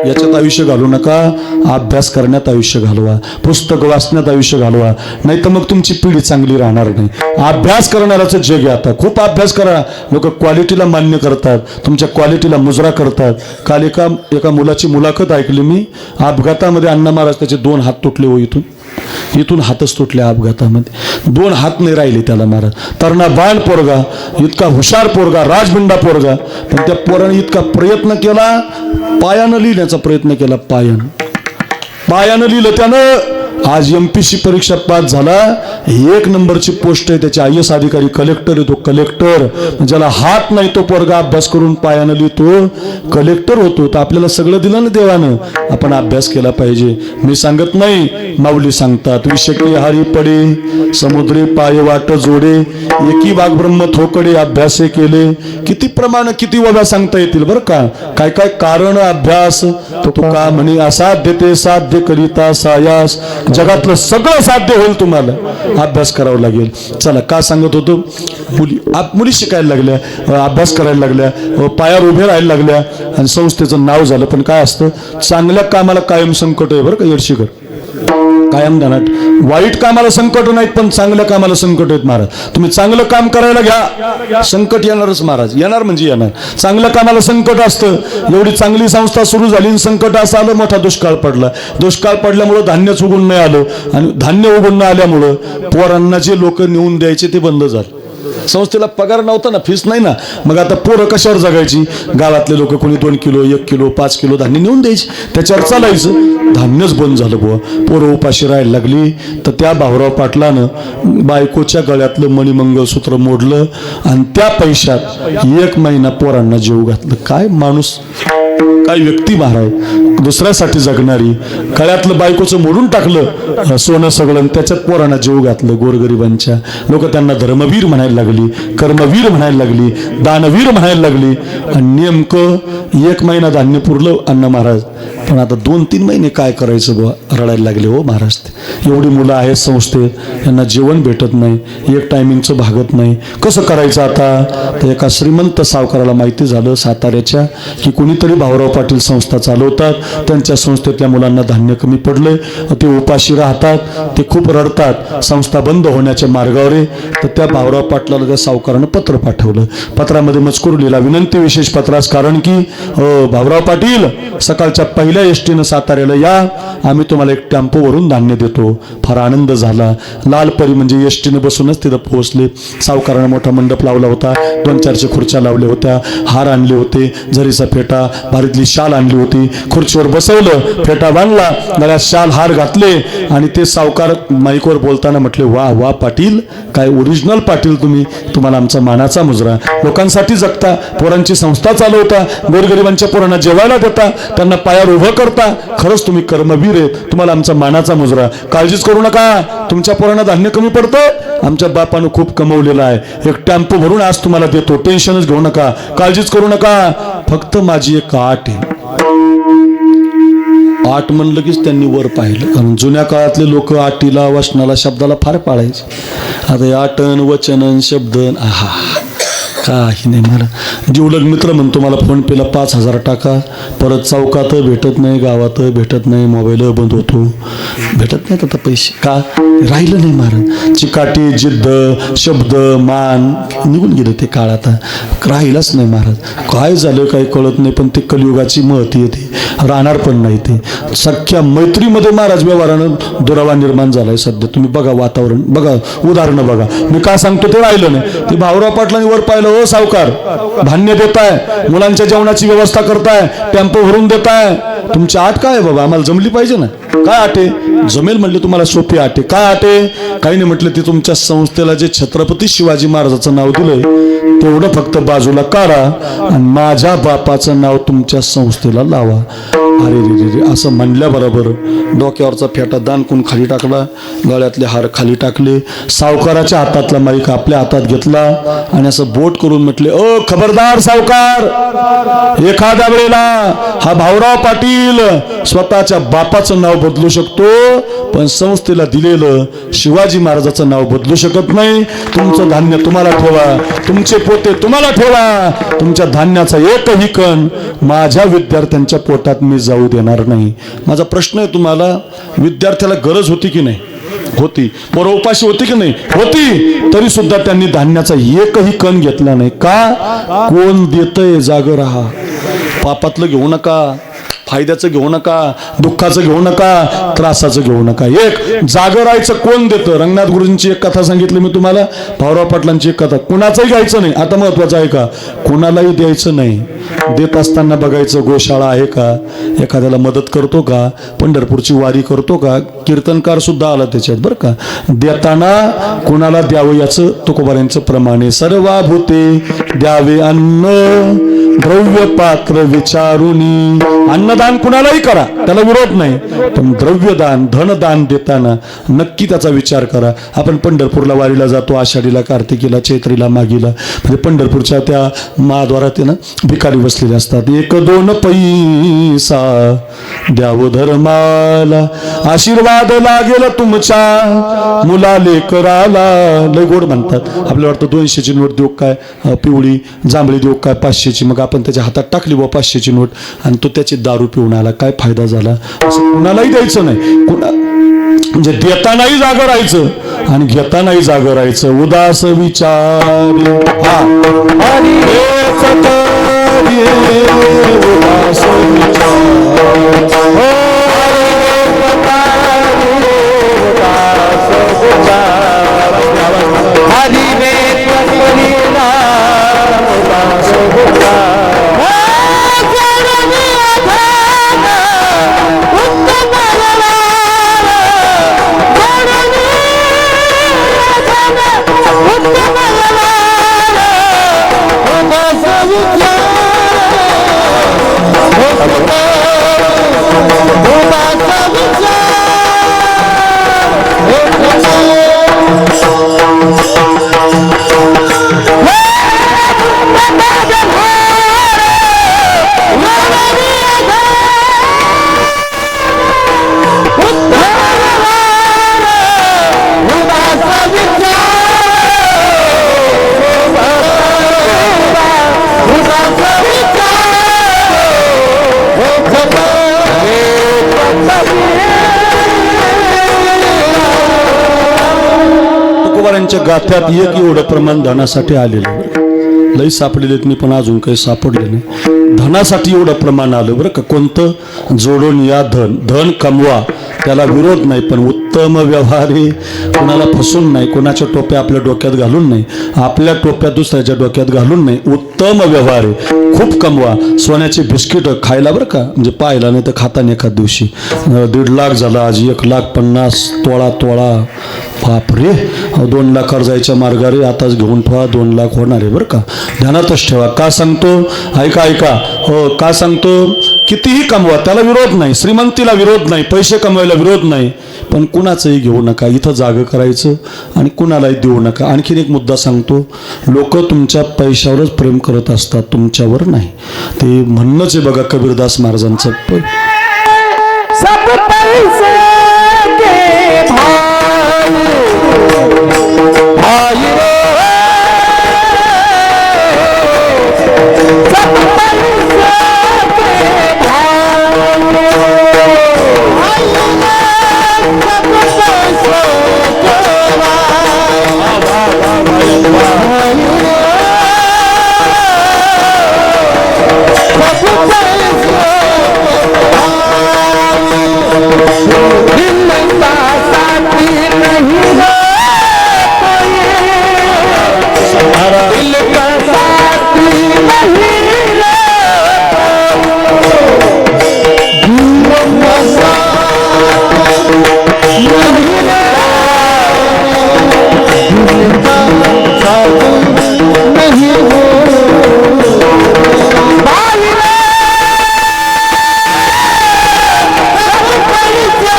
याच्यात आयुष्य घालू नका. अभ्यास करण्यात आयुष्य घालवा, पुस्तक वाचण्यात आयुष्य घालवा, नाही तर मग तुमची पिढी चांगली राहणार नाही. अभ्यास करणाराचं जग आहे आता. खूप अभ्यास करा. लोक क्वालिटीला मान्य करतात, तुमच्या क्वालिटीला मुजरा करतात. काल एका मुलाची मुलाखत ऐकली मी. अपघातामध्ये अण्णा महाराज त्याचे 2 हात तुटले. हो, इथून हातच तुटल्या अपघातामध्ये. 2 हात नाही राहिले त्याला महाराज. तरणा बाण पोरगा, इतका हुशार पोरगा, राजबिंडा पोरगा, पण त्या पोराने इतका प्रयत्न केला, पायानं लिहिण्याचा प्रयत्न केला. पायानं लिहिलं त्यानं. आज MPC परीक्षा पास झाला, 1 नंबरची पोस्ट आहे, त्याचे IAS अधिकारी कलेक्टर आहे, तो कलेक्टर. ज्याला हात नाही तो पोरगा अभ्यास करून पायानं लिहितो, कलेक्टर होतो. तर आपल्याला सगळं दिलं ना देवानं, आपण अभ्यास केला पाहिजे. मी सांगत नाही, माऊली सांगतात, विषकी हारी पडे समुद्री पाय वाट जोडे, एकी बाग ब्रह्म थोकडे अभ्यासे केले. किती प्रमाण किती वव्या सांगता येतील बरं का. काय काय कारण अभ्यास तो का म्हणे, असाध्य ते साध्य करिता सायास. जगातलं सगळं साध्य होईल तुम्हाला, अभ्यास करावा लागेल. चला का सांगत होतो, मुली शिकायला लागल्या, अभ्यास करायला लागल्या, पायावर उभे राहायला लागल्या आणि संस्थेचं नाव झालं. पण काय असतं, चांगल्या कामाला कायम संकट आहे बरं का येडशीकर, कायम ध्यानात. वाईट कामाला संकट नाहीत पण चांगल्या कामाला संकट आहेत महाराज. तुम्ही चांगलं काम करायला घ्या, संकट येणारच महाराज, येणार म्हणजे येणार. चांगल्या कामाला संकट असतं. एवढी चांगली संस्था सुरू झाली आणि संकट असं आलं, मोठा दुष्काळ पडला. दुष्काळ पडल्यामुळं धान्यच उगून नाही आलं आणि धान्य उगून नाही आल्यामुळं पोरांना जे लोक नेऊन द्यायचे ते बंद झालं. संस्थेला पगार नव्हता ना, फीस नाही ना, मग आता पोरं कशावर जगायची. गावातले लोक कोणी 2 किलो 1 किलो 5 किलो धान्य नेऊन द्यायचे, त्याच्यावर चालायचं. धान्यच बंद झालं बुवा, पोरं उपाशी राहायला लागली. तर त्या भाऊराव पाटलानं बायकोच्या गळ्यातलं मणिमंगळसूत्र मोडलं आणि त्या पैशात 1 महिना पोरांना जेव घातलं. काय माणूस, काय व्यक्ती महाराज, दुसऱ्यासाठी जगणारी. गळ्यातलं बायकोचं मोडून टाकलं सोनं सगळं, त्याच्यात पोरांना जेव घातलं गोरगरिबांच्या. लोक त्यांना धर्मवीर म्हणायला लागली, कर्मवीर म्हणायला लागली, दानवीर म्हणायला लागली. आणि नेमकं 1 महिना धान्य पुरलं अन्न महाराज. पण आता 2-3 महिने काय करायचं बुवा, रडायला लागले हो महाराज. एवढी मुलं आहेत संस्थेत, यांना जेवण भेटत नाही, 1 टायमिंगचं भागत नाही. कसं करायचं आता. तर एका श्रीमंत सावकाराला माहिती झालं साताऱ्याच्या की कुणीतरी भाऊराव पाटील संस्था चालवतात, त्यांच्या संस्थेतल्या मुलांना धान्य कमी पडलंय, ते उपाशी राहतात, ते खूप रडतात, संस्था बंद होण्याच्या मार्गावर आहे. तर त्या भाऊराव पाटलाला त्या सावकारानं पत्र पाठवलं. पत्रामध्ये मजकूर लिहिला, विनंती विशेष पत्रास, कारण की भाऊराव पाटील सकाळच्या पहिल्या एसटीनं साताऱ्याला या, आम्ही तुम्हाला 1 टेम्पोवरून धान्य देतो. फार आनंद झाला. लालपरी म्हणजे एसटीनं बसूनच तिथं पोहोचले. सावकारानं मोठा मंडप लावला होता, 2-4 खुर्च्या लावल्या होत्या, हार आणले होते, झरीचा फेटा, भारीतली शाल आणली होती, खुर्चीवर बसवलं, फेटा बांधला, गळ्यात शाल हार घातले. आणि ते सावकार माईकवर बोलताना म्हटले, वा वा पाटील, काय ओरिजिनल पाटील तुम्ही, तुम्हाला आमचा मानाचा मुजरा. लोकांसाठी जगता, पोरांची संस्था चालवता, गोरगरिबांच्या पोरांना जेवायला देता, त्यांना पायावर उभं करता, खरंच तुम्ही कर्मवीर आहेत, तुम्हाला आमचा मानाचा मुजरा. काळजीच करू नका, तुमच्या पोरांना धान्य कमी पडतं, आमच्या बापानं खूप कमवलेलं आहे, 1 टेम्पो भरून आज तुम्हाला देतो, टेन्शनच घेऊ नका, काळजीच करू नका. फक्त माझी एक अट आहे. 8 म्हणलं कीच त्यांनी वर पाहिलं, कारण जुन्या काळातले लोक आटीला वचनाला शब्दाला फार पाळायचे. आता 8 वचन शब्द आहा काही नाही. मला जीवलग मित्र म्हणतो, मला फोन पेला 5,000 टाका, परत चौकात भेटत नाही, गावात भेटत नाही, मोबाईल बंद होतो, भेटत नाहीत आता पैसे. का राहिलं नाही महाराज. चिकाटी, जिद्द, शब्द, मान निघून गेलं ते काळ, आता राहिलाच नाही महाराज. काय झालं काही कळत नाही, पण ते कलियुगाची महती येते, राहणार पण नाही. ते सख्या मैत्रीमध्ये महाराज व्यवहारानं दुरावा निर्माण झालाय सध्या. तुम्ही बघा वातावरण, बघा उदाहरणं बघा. मी का सांगतो ते राहिलं नाही. ते भाऊराव पाटलांनी वर पाहिलं, हो सावकार, धान्य देताय, मुलांच्या जेवणाची व्यवस्था करताय, टेम्पो भरून देताय, तुमची आट काय बाबा, आम्हाला जमली पाहिजे ना. काय आटे जमेल म्हणले तुम्हाला, सोपी आटे. काय आटे काही नाही म्हटलं, ते तुमच्या संस्थेला जे छत्रपती शिवाजी महाराजाचं नाव दिलंय तेवढं फक्त बाजूला काढा आणि माझ्या बापाचं नाव तुमच्या संस्थेला लावा. अरे रे रे, असं म्हणल्याबरोबर डोक्यावरचा फेटा दानकून खाली टाकला, गळ्यातले हार खाली टाकले, सावकाराच्या हातातला माईक आपल्या हातात घेतला आणि असं बोट करून म्हटले, ओ खबरदार सावकार, एखाद्या वेळेला हा भाऊराव पाटील स्वतःच्या बापाचं नाव बदलू शकतो, पण संस्थेला दिलेलं शिवाजी महाराजाचं नाव बदलू शकत नाही. तुमचं धान्य तुम्हाला ठेवा, तुमचे पोते तुम्हाला ठेवा, तुमच्या धान्याचा एकही कण माझ्या विद्यार्थ्यांच्या पोटात मी जाऊ देणार नाही. माझा प्रश्न आहे तुम्हाला, विद्यार्थ्याला गरज होती की नाही? होती. पोरं उपाशी होती की नाही? होती. तरी सुद्धा त्यांनी धान्याचा एकही कण घेतला नाही. का? कोण देतंय जागं राहा. पापातलं घेऊ नका, फायद्याचं घेऊ नका, दुःखाचं घेऊ नका, त्रासाचं घेऊ नका. एक जागं राहायचं कोण देतं? रंगनाथ गुरुजींची एक कथा सांगितली मी तुम्हाला, भाऊराव पाटलांची एक कथा. कुणाचंही घ्यायचं नाही. आता महत्वाचं आहे का, कुणालाही द्यायचं नाही. देत असताना बघायचं गोशाळा आहे का, एखाद्याला मदत करतो का, पंढरपूरची वारी करतो का, कीर्तनकार सुद्धा आला त्याच्यात बरं का. देताना कोणाला द्यावं याचं तुकोबारांचं प्रमाण आहे. सर्वाभूते द्यावे अन्न द्रव्य पात्र विचारुनी. अन्नदान कुणालाही करा, त्याला विरोध नाही, पण द्रव्यदान धनदान देताना नक्की त्याचा विचार करा. आपण पंढरपूरला वारीला जातो, आषाढीला, कार्तिकीला, चैत्रीला, मागीला, म्हणजे पंढरपूरच्या त्या महाद्वारात ना भिकारी बसलेले असतात. 1-2 पैसा द्याव धर्माला, आशीर्वाद लागेल तुमच्या मुला लेकराला. लय गोड म्हणतात. आपल्याला वाटतं 200ची नोट देऊ काय, पिवळी जांभळी देऊ काय 500ची, मग आपण त्याच्या हातात टाकली बा 500ची नोट आणि तो त्याची दारू पिऊन आला, काय फायदा झाला. असं कुणालाही द्यायचं नाही. म्हणजे देतानाही जागं राहायचं आणि घेतानाही जागं राहायचं. उदास विचार उदास गाथ्यात एक एवढं प्रमाण धनासाठी आलेलं. लई सापडलेले मी पण अजून काही सापडले नाही. धनासाठी एवढं प्रमाण आलं बरं का. कोणतं? जोडून या धन, धन कमवा, त्याला विरोध नाही, पण उत्तम व्यवहार आहे. कोणाला फसून नाही, कोणाच्या टोप्या आपल्या डोक्यात घालून नाही, आपल्या टोप्या दुसऱ्याच्या डोक्यात घालून नाही. उत्तम व्यवहार आहे. खूप कमवा. सोन्याचे बिस्किट खायला बरं का, म्हणजे पाहिला नाही तर खाता एखाद दिवशी. 1.5 लाख झाला, आज 1,50,000 तोळा. बापरे, 2 लाखावर जायच्या मार्गाने आताच घेऊन ठेवा, 2 लाख होणार आहे बरं का. ध्यानातच ठेवा. का सांगतो? ऐका हो, का सांगतो? कितीही कमवा, त्याला विरोध नाही. श्रीमंतीला विरोध नाही, पैसे कमवायला विरोध नाही, पण कुणाचंही घेऊ नका. इथं जागं करायचं आणि कुणालाही देऊ नका. आणखीन एक मुद्दा सांगतो. लोक तुमच्या पैशावरच प्रेम करत असतात, तुमच्यावर नाही. ते म्हणणंच आहे बघा कबीरदास महाराजांचं. सब पैसे के भाई भाई सब पैसे के भाई सब पैसे के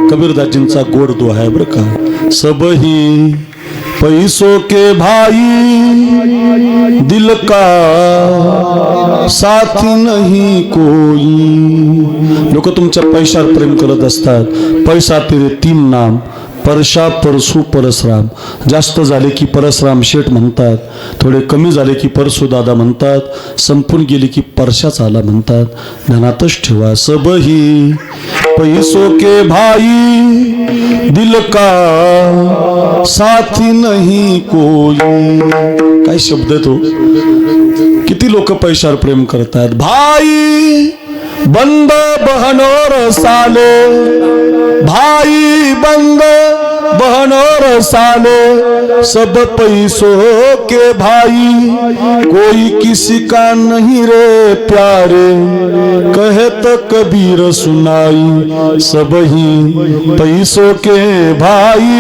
कबीरदासजींचा गोड दोहा आहे बरं का. सबही पैसों के भाई दिल का साथी नहीं कोई. लोक तुमच्या पैशावर प्रेम करत असतात. पैसा तेरे 3 नाम, परशा परसू परसराम. जास्त झाले की परसराम शेठ म्हणतात, थोडे कमी झाले की परसू दादा म्हणतात, संपून गेले की परशाच आला म्हणतात. ध्यानातच ठेवा. सबही पैसों के भाई दिल का साथी नहीं कोई. काय शब्द तो. किती लोक पैशावर प्रेम करतात. भाई बंद बहनोर साले भाई बंद बहनोर साले सब पैसों के भाई कोई किसी का नहीं रे प्यारे कहे तो कबीर सुनाई सब ही पैसों के भाई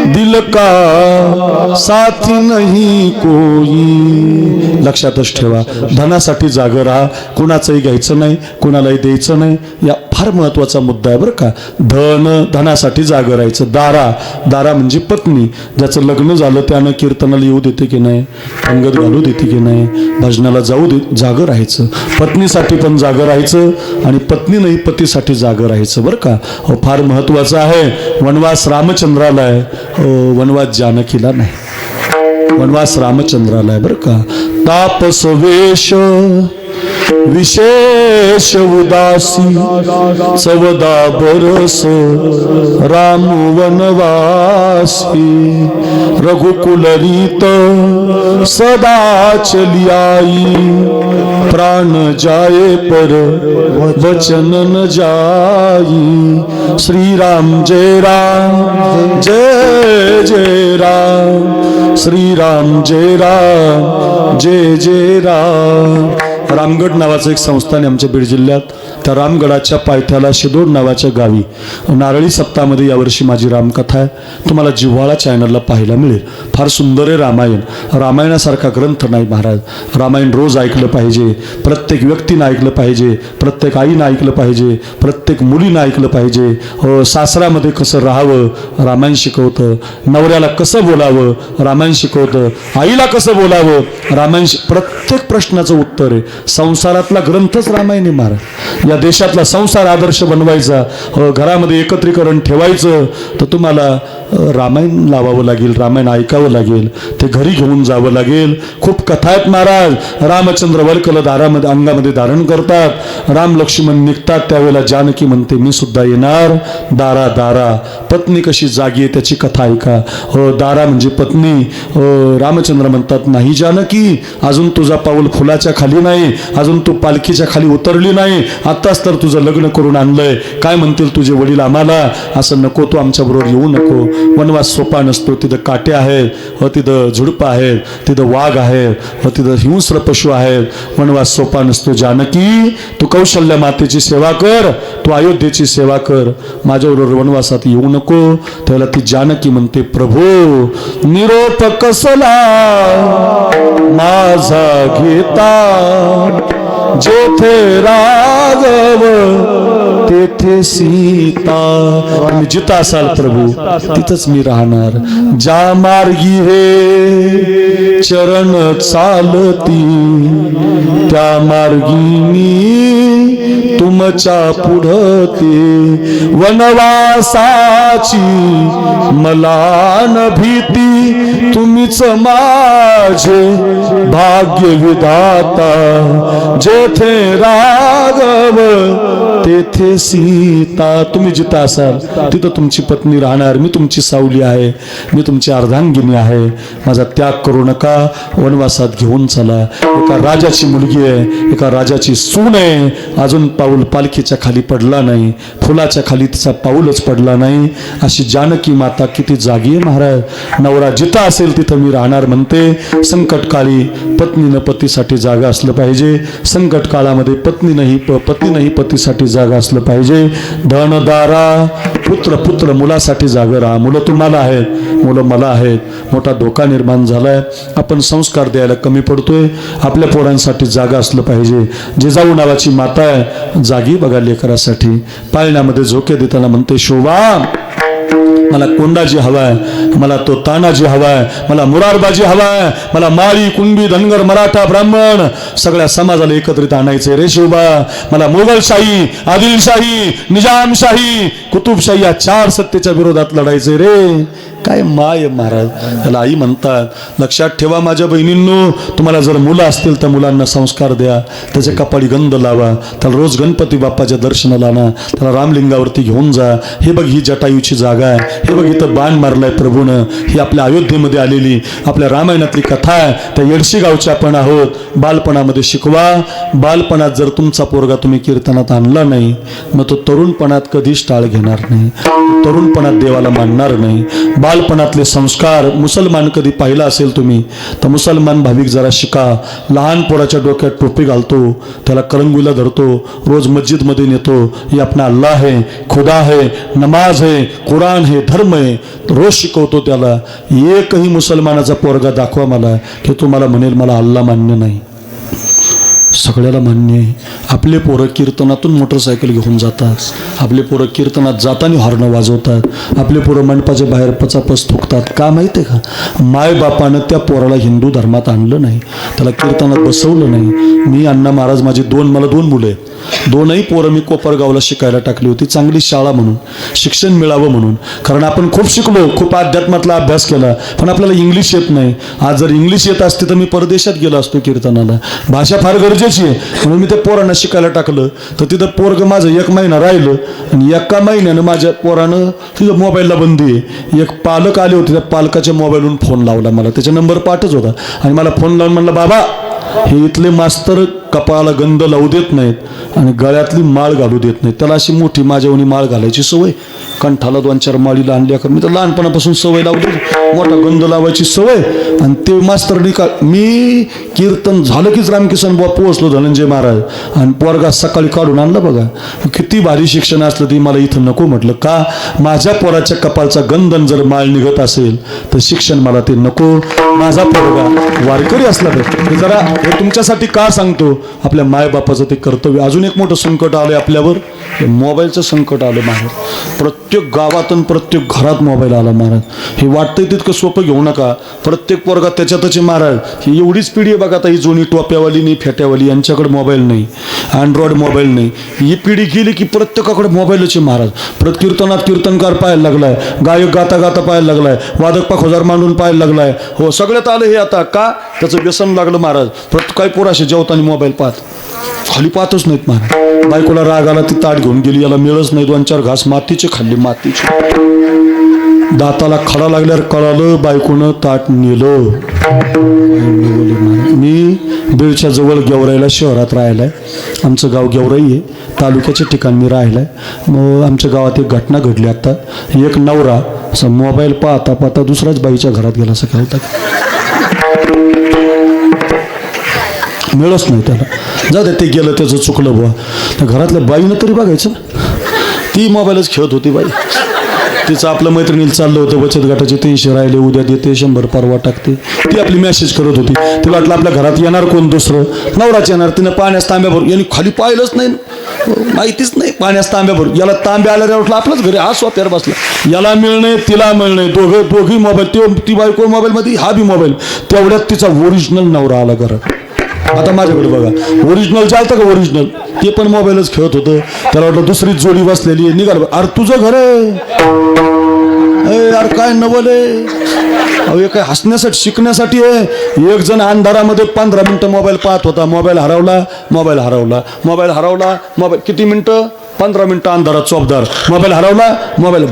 दिल का साथी नाही कोई. लक्षातच ठेवा, धनासाठी जागा राहा, कुणाचंही घ्यायचं नाही, कुणालाही द्यायचं नाही. या फार महत्वाचा मुद्दा आहे बरं का. धनासाठी जागा राहायचं. दारा म्हणजे पत्नी. ज्याचं लग्न झालं त्यानं कीर्तनाला येऊ देते की नाही, पंगत घालू देते की नाही, भजनाला जाऊ दे, जागं राहायचं. पत्नीसाठी पण जागं राहायचं आणि पत्नी नाही पतीसाठी जागं राहायचं बरं का. फार महत्वाचं आहे. वनवास रामचंद्राला आहे, वनवास जानकीला नाही. वनवास रामचंद्राला आहे बरं का. तापस वेश विशेष उदासी 14 बरस राम वनवासी रघुकुल रीत सदा चली आई प्राण जाए पर वचन न जाई. श्री राम जय राम जय जय राम श्री राम जय राम जय जय राम. रामगड नावाचं एक संस्थान आहे आमच्या बीड जिल्ह्यात. त्या रामगडाच्या पायथ्याला शिदोड नावाच्या गावी नारळी सप्ताहामध्ये यावर्षी माझी रामकथा आहे. तुम्हाला जिव्हाळा चॅनलला पाहायला मिळेल. फार सुंदर आहे रामायण. रामायणासारखा ग्रंथ नाही महाराज. रामायण रोज ऐकलं पाहिजे, प्रत्येक व्यक्तीनं ऐकलं पाहिजे, प्रत्येक आईनं ऐकलं पाहिजे, प्रत्येक मुलीनं ऐकलं पाहिजे. सासरामध्ये कसं राहावं रामायण शिकवतं, नवऱ्याला कसं बोलावं रामायण शिकवतं, आईला कसं बोलावं रामायण प्रत्येक प्रश्नाचं उत्तर आहे. संसारातला ग्रंथच रामायण आहे महाराज. या देशातला संसार आदर्श बनवायचा, घरामध्ये एकत्रीकरण ठेवायचं तर तुम्हाला रामायण लावावं लागेल, रामायण ऐकावं लागेल, ते घरी घेऊन जावं लागेल. खूप कथा आहेत महाराज. रामचंद्र वल्कल दारामध्ये अंगामध्ये धारण करतात, राम लक्ष्मण निघतात त्यावेळेला जानकी म्हणते मी सुद्धा येणार. दारा दारा पत्नी कशी जागी आहे त्याची कथा ऐका. दारा म्हणजे पत्नी. रामचंद्र म्हणतात नाही जानकी, अजून तुझा पाऊल फुलाच्या खाली नाही, अजून तू पालखीच्या खाली उतरली नाही, आत्ताच तर तुझं लग्न करून आणलंय, काय म्हणतील तुझे वडील आम्हाला, असं नको, तू आमच्या बरोबर येऊ नको. वनवास सोपा नसतो. तिथं काटे आहेत, तिथं झुडपं आहेत, तिथं वाघ आहेत, तिथं हिंस्र पशु आहेत. वनवास सोपा नसतो. जानकी तू कौशल्य मातेची सेवा कर, तू अयोध्येची सेवा कर, माझ्याबरोबर वनवासात येऊ नको. त्याला ती जानकी म्हणते प्रभू निरोप कसला माझा घेता, जेथे राघव तेथे सीता. तुम्ही जिथं असाल प्रभू तिथंच मी राहणार. ज्या मार्गी हे चरण चालती त्या मार्गी मी तुमच्या पुढते. वनवासाची मला न भीती, तुम्हीच माझे भाग्य विधाता. जेथे राघव तेथे सीता. तुम्ही जिथं असाल तिथं तुमची पत्नी राहणार. मी तुमची सावली आहे, मी तुमची अर्धांगिनी आहे. माझा त्याग करू नका, वनवासात घेऊन चला. एका राजाची मुलगी आहे, एका राजाची सून आहे, अजून पाऊल पालखीच्या खाली पडला नाही, फुलाच्या खाली तिचा पाऊलच पडला नाही. अशी जानकी माता किती जागी आहे महाराज. नवरा जिथं असेल तिथं मी राहणार म्हणते. संकटकाळी पत्नीनं पतीसाठी जागा असलं पाहिजे. संकट काळामध्ये पत्नीनंही पतीसाठी जागा असलं पाहिजे. धनदारा पुत्र मुलासाठी जागा राहा. मुलं तुम्हाला आहेत, मुलं मला आहेत. मोठा धोका निर्माण झालाय. आपण संस्कार द्यायला कमी पडतोय. आपल्या पोरांसाठी जागा असलं पाहिजे. जिजाऊ नावाची माता आहे, जागी बघा लेकरासाठी. पाळण्यामध्ये झोके देताना म्हणते शोभा मला कोंडाजी हवाय, मला तो तानाजी हवाय, मला मुरारबाजी हवाय, मला माळी कुणबी धनगर मराठा ब्राह्मण सगळ्या समाजाला एकत्रित आणायचे रे शिवबा. मला मोगलशाही, आदिलशाही, निजामशाही, कुतुबशाही या 4 सत्तेच्या विरोधात लढायचे रे. काय माय महाराज, त्याला आई म्हणतात. लक्षात ठेवा माझ्या बहिणींनो, तुम्हाला जर मुलं असतील तर मुलांना संस्कार द्या, त्याच्या कपाळी गंध लावा, त्याला रोज गणपती बाप्पाच्या दर्शनाला आणा, त्याला रामलिंगावरती घेऊन जा. हे बघ ही जटायूची जागा आहे, हे बघ इथं बाण मारलाय प्रभूनं, ही आपल्या अयोध्येमध्ये आलेली आपल्या रामायणातली कथा आहे. त्या येडशी गावचे आपण आहोत. बालपणामध्ये शिकवा. बालपणात जर तुमचा पोरगा तुम्ही कीर्तनात आणला नाही, मग तो तरुणपणात कधीच टाळ घेणार नाही, तरुणपणात देवाला मानणार नाही. बालपणातले संस्कार मुसलमान कधी पाहिला असेल तुम्ही तर मुसलमान भाविक जरा शिका. लहान पोराच्या डोक्यात टोपी घालतो, त्याला करंगुला धरतो, रोज मस्जिदमध्ये नेतो. ये अपना अल्लाह है, खुदा है, नमाज है, कुरान है, धर्म है, रोज शिकवतो त्याला. एकही मुसलमानाचा पोरगा दाखवा मला की तुम्हाला म्हणेल मला अल्लाह मान्य नाही. सगळ्याला मान्य आहे. आपले पोरं कीर्तनातून मोटरसायकल घेऊन जातात, आपले पोरं कीर्तनात जाताना हॉर्न वाजवतात, आपले पोरं मंडपाच्या बाहेर पचापच थुकतात. का माहिती आहे का? मायबापानं त्या पोराला हिंदू धर्मात आणलं नाही, त्याला कीर्तनात बसवलं नाही. मी अण्णा महाराज माझे मला दोन मुलं आहेत. दोनही पोरं मी कोपरगावला शिकायला टाकली होती, चांगली शाळा म्हणून, शिक्षण मिळावं म्हणून. कारण आपण खूप शिकलो, खूप अध्यात्मातला अभ्यास केला, पण आपल्याला इंग्लिश येत नाही. आज जर इंग्लिश येत असते तर मी परदेशात गेलो असतो कीर्तनाला. भाषा फार गरजेची आहे, म्हणून मी त्या पोरांना शिकायला टाकलं. तर तिथं पोरग माझं 1 महिना राहिलं आणि एका महिन्यानं माझ्या पोरानं तिथं मोबाईलला बंदी आहे. एक पालक आले होते, त्या पालकाच्या मोबाईलवरून फोन लावला मला, त्याचा नंबर पाठच होता. आणि मला फोन लावून म्हणलं, बाबा हे इथले मास्तर कपाळाला गंध लावू देत नाहीत आणि गळ्यातली माळ घालू देत नाहीत. त्याला अशी मोठी माझ्यावणी माळ घालायची सवय, कंठाला 2-4 माळीला आणल्या कर. मी तर लहानपणापासून सवय लावली, मोठा गंध लावायची सवय. आणि ते मास्तरनी का मी कीर्तन झालं कीच रामकिसन बुवा पोहोचलो धनंजय महाराज, आणि पोरगा सकाळी काढून आणलं. बघा किती भारी शिक्षण असलं ती मला इथं नको म्हटलं. का? माझ्या पोराच्या कपाळचा गंधन जर माळ निघत असेल तर शिक्षण मला ते नको. माझा पोरगा वारकरी असला तर जरा हे तुमच्यासाठी का सांगतो, आपल्या मायबापाचं ते कर्तव्य. अजून एक मोठं संकट आलं आपल्यावर, मोबाईलचं संकट आलं महाराज. प्रत्येक गावातून प्रत्येक घरात मोबाईल आला महाराज. हे वाटतंय तितकं सोपं घेऊ नका. प्रत्येक पोरगा त्याच्यातच महाराज. ही एवढीच पिढी आहे बघा आता, ही जुनी टोप्यावाली नाही, फेट्यावाली, यांच्याकडे मोबाईल नाही, अँड्रॉइड मोबाईल नाही. ही पिढी गेली की प्रत्येकाकडे मोबाईलच आहे महाराज. कीर्तनात कीर्तनकार पाहायला लागलाय, गायक गाता गाता पाहायला लागलाय, वादक पाखोजार मांडून पाहायला लागलाय. हो सगळ्यात आलं हे आता. का? त्याचं व्यसन लागलं महाराज. काही पोरं असे जेवताना मोबाईल पाहत, खाली पाहतच नाहीत महाराज. बायकोला राग आला, ती ताट घेऊन गेली, याला मिळच नाही, 2-4 घास मातीचे खाल्ले, मातीचे. दाताला खडा लागल्यावर कळालं, बायकोनं ताट नेलं. मी बीडच्या जवळ गेवराईला शहरात राहिलाय. आमचं गाव गेवराई आहे, तालुक्याच्या ठिकाणी मी राहिलाय. मग आमच्या गावात एक घटना घडली आता. एक नवरा असा मोबाईल पाहता पाहता दुसऱ्याच बाईच्या घरात गेला. असं खेळतात, मिळच नाही त्याला. जाऊ दे, ते गेलं, त्याचं चुकलं बुवा. त्या घरातल्या बाईनं तरी बघायचं ना. ती मोबाईलच खेळत होती बाई. तिचं आपलं मैत्रिणीला चाललं होतं, बचत गटाचे 300 राहिले, उद्या देते, 100 परवा टाकते. ती आपली मेसेज करत होती. तिला वाटलं आपल्या घरात येणार कोण दुसरं, नवराच येणार. तिनं पाण्यास तांब्याभर, यांनी खाली पाहिलंच नाही, माहितीच नाही. पाण्यास तांब्याभर, याला तांब्या आल्यावर वाटलं आपलंच घरी, हा सोप्यावर बसला. याला मिळणे, तिला मिळणे, दोघी मोबाईल. ती बायको मोबाईलमध्ये, हा बी मोबाईल. तेवढ्यात तिचा ओरिजिनल नवरा आला घरात. आता माझ्याकडे बघा, ओरिजिनल चालतं का? ओरिजिनल ते पण मोबाईलच खेळत होतं. त्याला वाटलं दुसरीच जोडी बसलेली आहे, निघाल. अरे तुझं घर आहे यार, काय नवल आहे. अहो हे काय हसण्यासाठी शिकण्यासाठी आहे. एक जण अंधारामध्ये 15 मिनिटं मोबाईल पाहत होता, मोबाईल हरवला. मोबाईल किती मिनिटं? 15 मिनिटं अंधारात चोपदार. मोबाईल हरवला.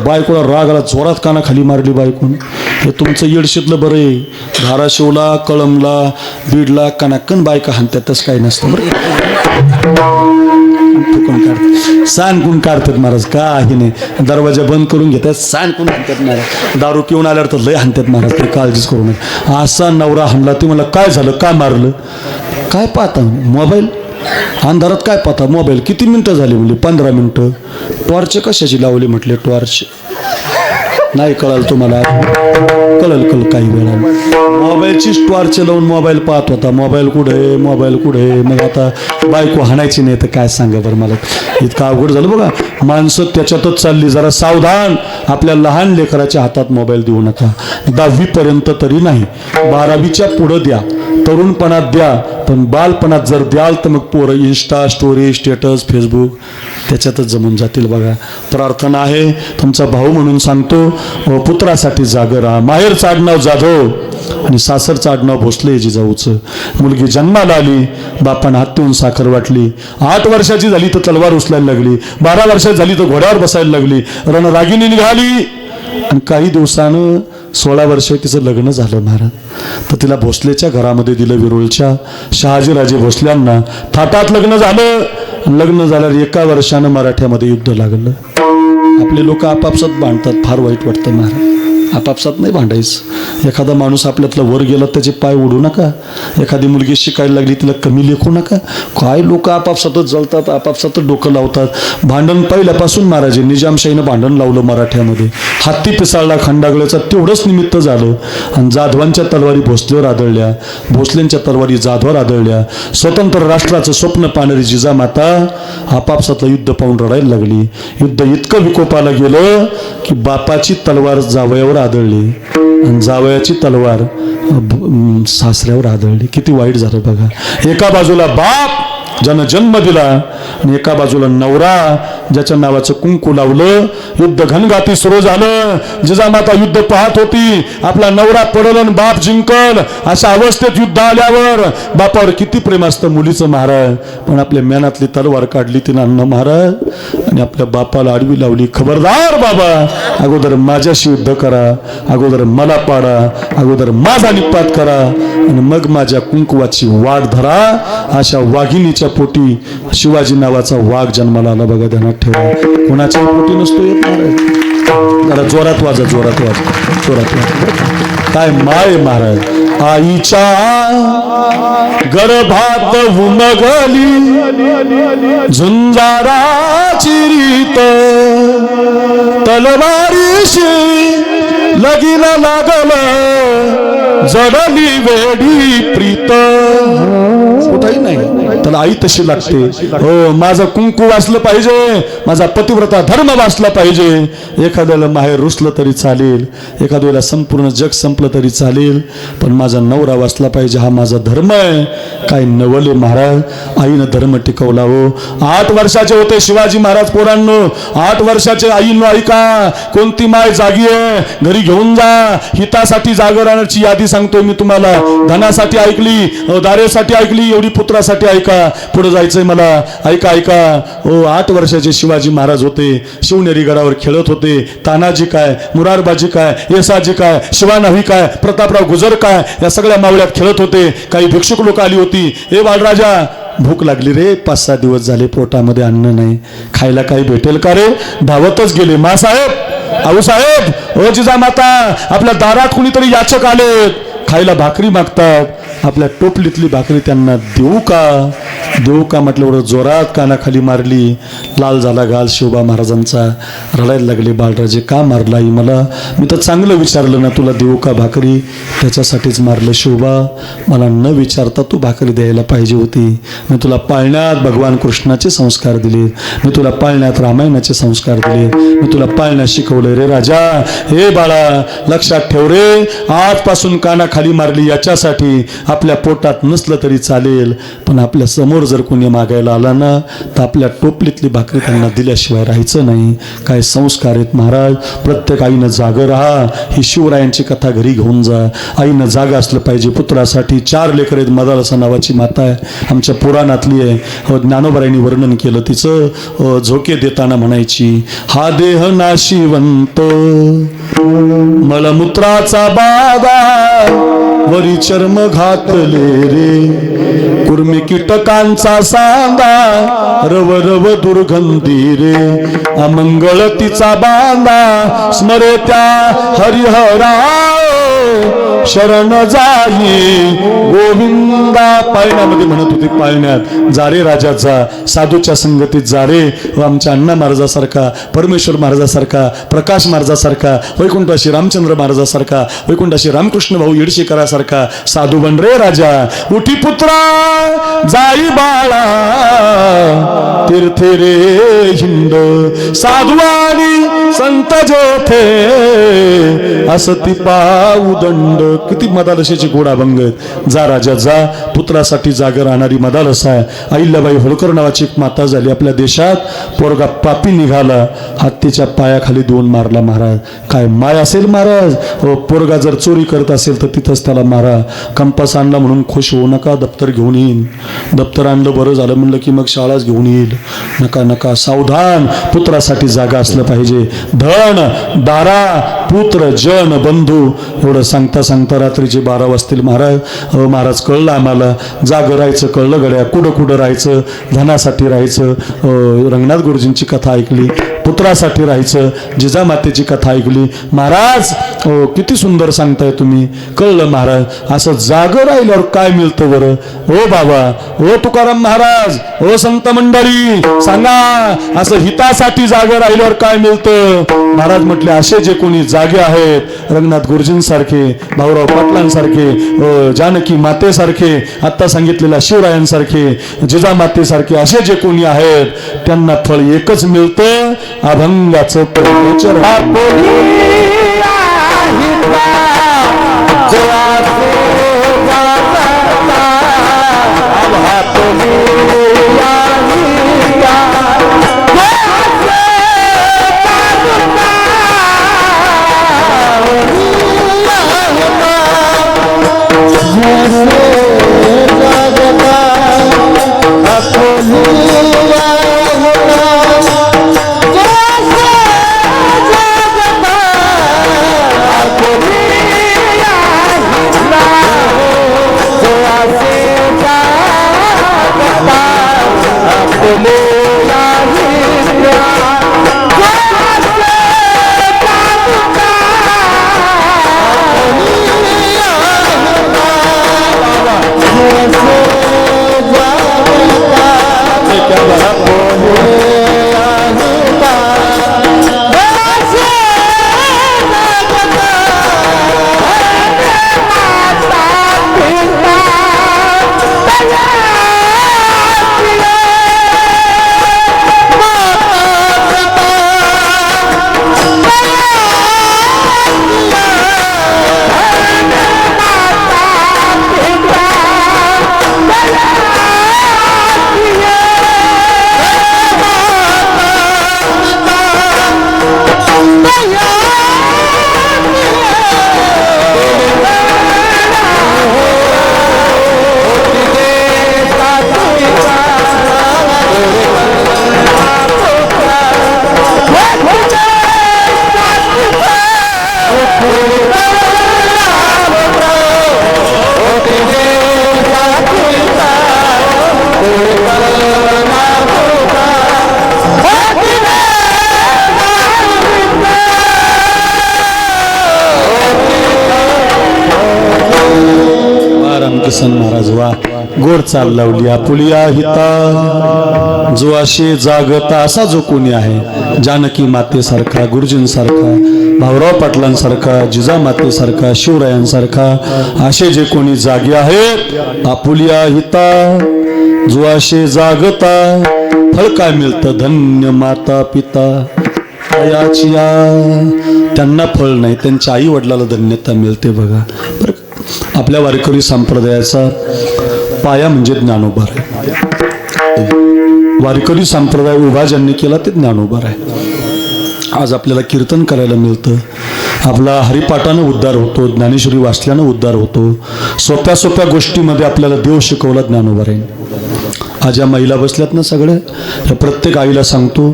बायकोला राग आला, जोरात कानाखाली मारली बायकोनं. हे तुमचं येडशीतलं बरं आहे. धाराशिवला, कळमला, बीडला कणाकण बायका हाणतात, तसं काही नसतं बरं. सांडकून काढतात महाराज, काही नाही. दरवाजा बंद करून घेतात, सांडकून हाणतात महाराज. दारू पिऊन आल्यावर तर लय हाणतात महाराज, काही काळजीच करू नये. असा नवरा हाणला. ते मला काय झालं, काय मारलं, काय पाहता मोबाईल अंधारात, काय पाहता मोबाईल. किती मिनटं झाली म्हणजे? 15 मिनटं. टॉर्च कशाची लावली म्हटले? टॉर्च नाही कळाल तुम्हाला, कळल काही वेळा. मोबाईलची टॉर्च लावून मोबाईल पाहत होता. मोबाईल कुठे? मग आता बायको हाणायची नाही तर काय सांगा बरं मला. इतकं अवघड झालं बघा. माणसं त्याच्यातच चालली. जरा सावधान. आपल्या लहान लेकराच्या हातात मोबाईल देऊ नका. 10वी पर्यंत तरी नाही, 12वीच्या पुढं द्या. तरुणपणात द्या, पण बालपणात जर द्याल तर मग पोरं इंस्टा स्टोरी स्टेटस फेसबुक त्याच्यातच जमून जातील. बघा, प्रार्थना आहे तुमचा भाऊ म्हणून सांगतो, पुत्रासाठी जागर राहा. माहेरचं आडनाव जाधव आणि सासरचं आडनाव भोसले जिजाऊचं. मुलगी जन्माला आली, बापानं हात देऊन साखर वाटली. 8 वर्षाची झाली तर तलवार उचलायला लागली, 12 वर्षाची झाली तर घोड्यावर बसायला लागली, रणरागिणी निघाली. आणि काही दिवसानं 16 वर्ष तिचं लग्न झालं महाराज. तर तिला भोसलेच्या घरामध्ये दिलं, विरोळच्या शहाजीराजे भोसल्यांना. थाटात लग्न झालं. लग्न झाल्यावर 1 वर्षानं मराठ्यामध्ये युद्ध लागलं. आपले लोक आपापसात भांडतात, फार वाईट वाटतं महाराज. आपापसात नाही भांडायचं. एखादा माणूस आपल्यातला वर गेला त्याचे पाय ओढू नका. एखादी मुलगी शिकायला लागली तिला कमी लेखू नका. काय लोक आपापसातच जळतात, आपापसातच डोकं लावतात. भांडण पहिल्यापासून महाराज निजामशाहीनं भांडण लावलं मराठ्यामध्ये. हत्ती पिसाळला खंडागळ्याचा तेवढंच निमित्त झालं. आणि जाधवांच्या तलवारी भोसलेवर आदळल्या, भोसलेंच्या तलवारी जाधवावर आदळल्या. स्वतंत्र राष्ट्राचं स्वप्न पाहणारी जिजामाता आपापसातलं युद्ध पाहून रडायला लागली. युद्ध इतकं विकोपाला गेलं की बापाची तलवार जावयावर आदळली आणि जावयाची तलवार सासऱ्यावर आदळली. किती वाईट झालं बघा. एका बाजूला बाप ज्यानं जन्म दिला आणि एका बाजूला नवरा ज्याच्या नावाचं कुंकू लावलं. युद्ध घनघाती सुरू झालं. जिजामाता युद्ध पाहत होती. आपला नवरा पडल आणि बाप जिंकल अशा अवस्थेत युद्ध आल्यावर बापावर किती प्रेम असतं मुलीचं महाराज. पण आपल्या मेनातली तलवार काढली तिनं अण्णा महाराज आणि आपल्या बापाला आडवी लावली. खबरदार बाबा, अगोदर माझ्याशी युद्ध करा, अगोदर मला पाडा, अगोदर माझा निपात करा आणि मग माझ्या कुंकुवाची वाट धरा. अशा वाघिणीच्या पोटी शिवाजी नावाचा वाघ जन्माला आला. बघा, ध्यानात ठेवा. कोणाच्या पोटी नसतो येत महाराज. जरा जोरात वाजा, जोरात वाजा, जोरात वाजा. काय माय महाराज. आईच्या गर्भात उमगली झुंजाराची रीत, तलवारीशी लगीला लागलं जडली वेडी प्रीत. कुठंही नाही, त्याला आई तशी लागते. हो, माझं कुंकू वाचलं पाहिजे, माझा पतिव्रता धर्म वाचला पाहिजे. एखाद्याला माहेर रुसलं तरी चालेल, एखाद्याला संपूर्ण जग संपलं तरी चालेल, पण माझा नवरा वाचला पाहिजे, हा माझा धर्म आहे. काय नवले महाराज, आईनं धर्म टिकवला. हो, 8 वर्षाचे होते शिवाजी महाराज पोरांनो. 8 वर्षाचे. आईनं ऐका, कोणती माय जागी आहे घरी घेऊन जा. हितासाठी जागरणाची यादी सांगतोय मी तुम्हाला. धनासाठी ऐकली, दारेसाठी ऐकली, एवढी पुत्रासाठी ऐका. पुढे जायचंय मला. ऐका ऐका. हो, 8 वर्षाचे शिवाजी महाराज होते. शिवनेरी गडावर खेळत होते. तानाजी काय, मुरारबाजी काय, येसाजी काय, शिवानवी काय, प्रतापराव गुजर काय, या सगळ्या मावळ्यात खेळत होते. काही भिक्षुक लोक आली होती. ए बाळराजा, भूक लागली रे, 5-6 दिवस झाले पोटामध्ये अन्न नाही, खायला काही भेटेल का रे? धावतच गेले. मासाहेब, आऊसाहेब, ओ जिजामाता, आपल्या दारात कुणीतरी याचक आलेत, खायला भाकरी मागतात. आपल्या टोपलीतली भाकरी त्यांना देऊ का? देऊ का म्हटल्यावर जोरात कानाखाली मारली. लाल झाला गाल शिवबा महाराजांचा. रडायला लागले. बाळराजे, का मारला आई मला? मी तर चांगलं विचारलं ना, तुला देऊ का भाकरी? त्याच्यासाठीच मारलं शिवबा. मला न विचारता तू भाकरी द्यायला पाहिजे होती. मी तुला पाळण्यात भगवान कृष्णाचे संस्कार दिले, मी तुला पाळण्यात रामायणाचे संस्कार दिले, मी तुला पाळण्यात शिकवलं रे राजा. हे बाळा, लक्षात ठेव रे, आजपासून कानाखाली मारली याच्यासाठी. आपल्या पोटात नसलं तरी चालेल, पण आपल्या समोर जर कोणी मागायला आला ना, तर आपल्या टोपलीतली भाकरी त्यांना दिल्याशिवाय राहायचं नाही. काय संस्कार आहेत महाराज. प्रत्येक आईनं जागं राहा. ही शिवरायांची कथा घरी घेऊन जा. आईनं जागा असलं पाहिजे पुत्रासाठी. 4 लेकरं आहेत. मदालसा नावाची माता आहे, आमच्या पुराणातली आहे. ज्ञानोबारायांनी वर्णन केलं तिचं. झोके देताना म्हणायची, हा देह नाशिवंत मलमूत्राचा बागा, वरी चर्म घातले रे, कुर्मी कीटकांचा सांदा, रव रव दुर्गंधी रे, अमंगळ तिचा बांधा, स्मरे त्या हरिहरा शरण जाई गोविंदा. पाळण्यामध्ये म्हणत होती, पाळण्यात जा रे राजाचा, साधूच्या संगतीत जा रे. आमच्या अण्णा महाराजासारखा, परमेश्वर महाराजासारखा, प्रकाश महाराजासारखा, वैकुंठाशी रामचंद्र महाराजासारखा, वैकुंठाशी रामकृष्ण भाऊ येडशीकरासारखा साधू बन रे राजा. उठी पुत्रा जाई बाळा, तीर्थे रे हिंद, साधू आणि संत जोथे असती पाऊ दंड. किती मदालसेची गोड अभंग आहेत. जा राजा जा, पुत्रासाठी जागर राहणारी मदालस आहे. अहिल्याबाई होळकर नावाची एक माता झाली आपल्या देशात. पोरगा पापी निघाला, हत्तीच्या पायाखाली 2 मारला महाराज. काय माय असेल महाराज. पोरगा जर चोरी करत असेल तर तिथंच त्याला मारा. कंपास आणला म्हणून खुश होऊ नका, दप्तर घेऊन येईन. दप्तर आणलं बरं झालं म्हणलं की मग शाळाच घेऊन येईल. नका नका, सावधान. पुत्रासाठी जागा असलं पाहिजे. धन दारा पुत्र जन बंधू एवढं सांगता सांगता रात्रीचे 12 वाजतील महाराज. महाराज कळलं आम्हाला, जागं राहायचं कळलं गड्या. कुठं कुठं राहायचं, धनासाठी राहायचं. रंगनाथ गुरुजींची कथा ऐकली, पुत्रासाठी राहायचं. जिजामातेची कथा ऐकली. महाराज किती सुंदर सांगताय तुम्ही, कळलं महाराज. असं जागं राहिल्यावर काय मिळतं बरं. ओ बाबा, ओ तुकाराम महाराज, ओ संत मंडळी सांगा, असं हितासाठी जागं राहिल्यावर काय मिळतं. महाराज म्हटले, असे जे कोणी जागे आहेत, रंगनाथ गुरुजींसारखे, भाऊराव पाटलांसारखे, जानकी मातेसारखे, आत्ता सांगितलेल्या शिवरायांसारखे, जिजामातेसारखे, असे जे कोणी आहेत त्यांना फळ एकच मिळतं, अभंगाचं परमेश्वर. किसन महाराज वा, गोड चाल लावली आपुलिया हिता. जो असे जागता असा जो कोणी आहे, जानकी मातेसारखा, गुरुजींसारखा, भाऊराव पाटलांसारखा, जिजामातेसारखा, शिवरायांसारखा, असे जे कोणी जागे आहेत, आपुलिया हिता. जो असे जागता फळ काय मिळतं, धन्य माता पिता. याचिया त्यांना फळ नाही, त्यांच्या आई वडिलाला धन्यता मिळते. बघा बरं, आपल्या वारकरी संप्रदायाचा पाया म्हणजे ज्ञानोबा आहे. वारकरी संप्रदाय उभा ज्यांनी केला ते ज्ञानोबा आहे. आज आपल्याला कीर्तन करायला मिळतं, आपला हरिपाठानं उद्धार होतो, ज्ञानेश्वरी वाचल्यानं उद्धार होतो. सोप्या सोप्या गोष्टीमध्ये आपल्याला देव शिकवला ज्ञानोबा आहे. आज या महिला बसल्यात ना सगळ्या, प्रत्येक आईला सांगतो,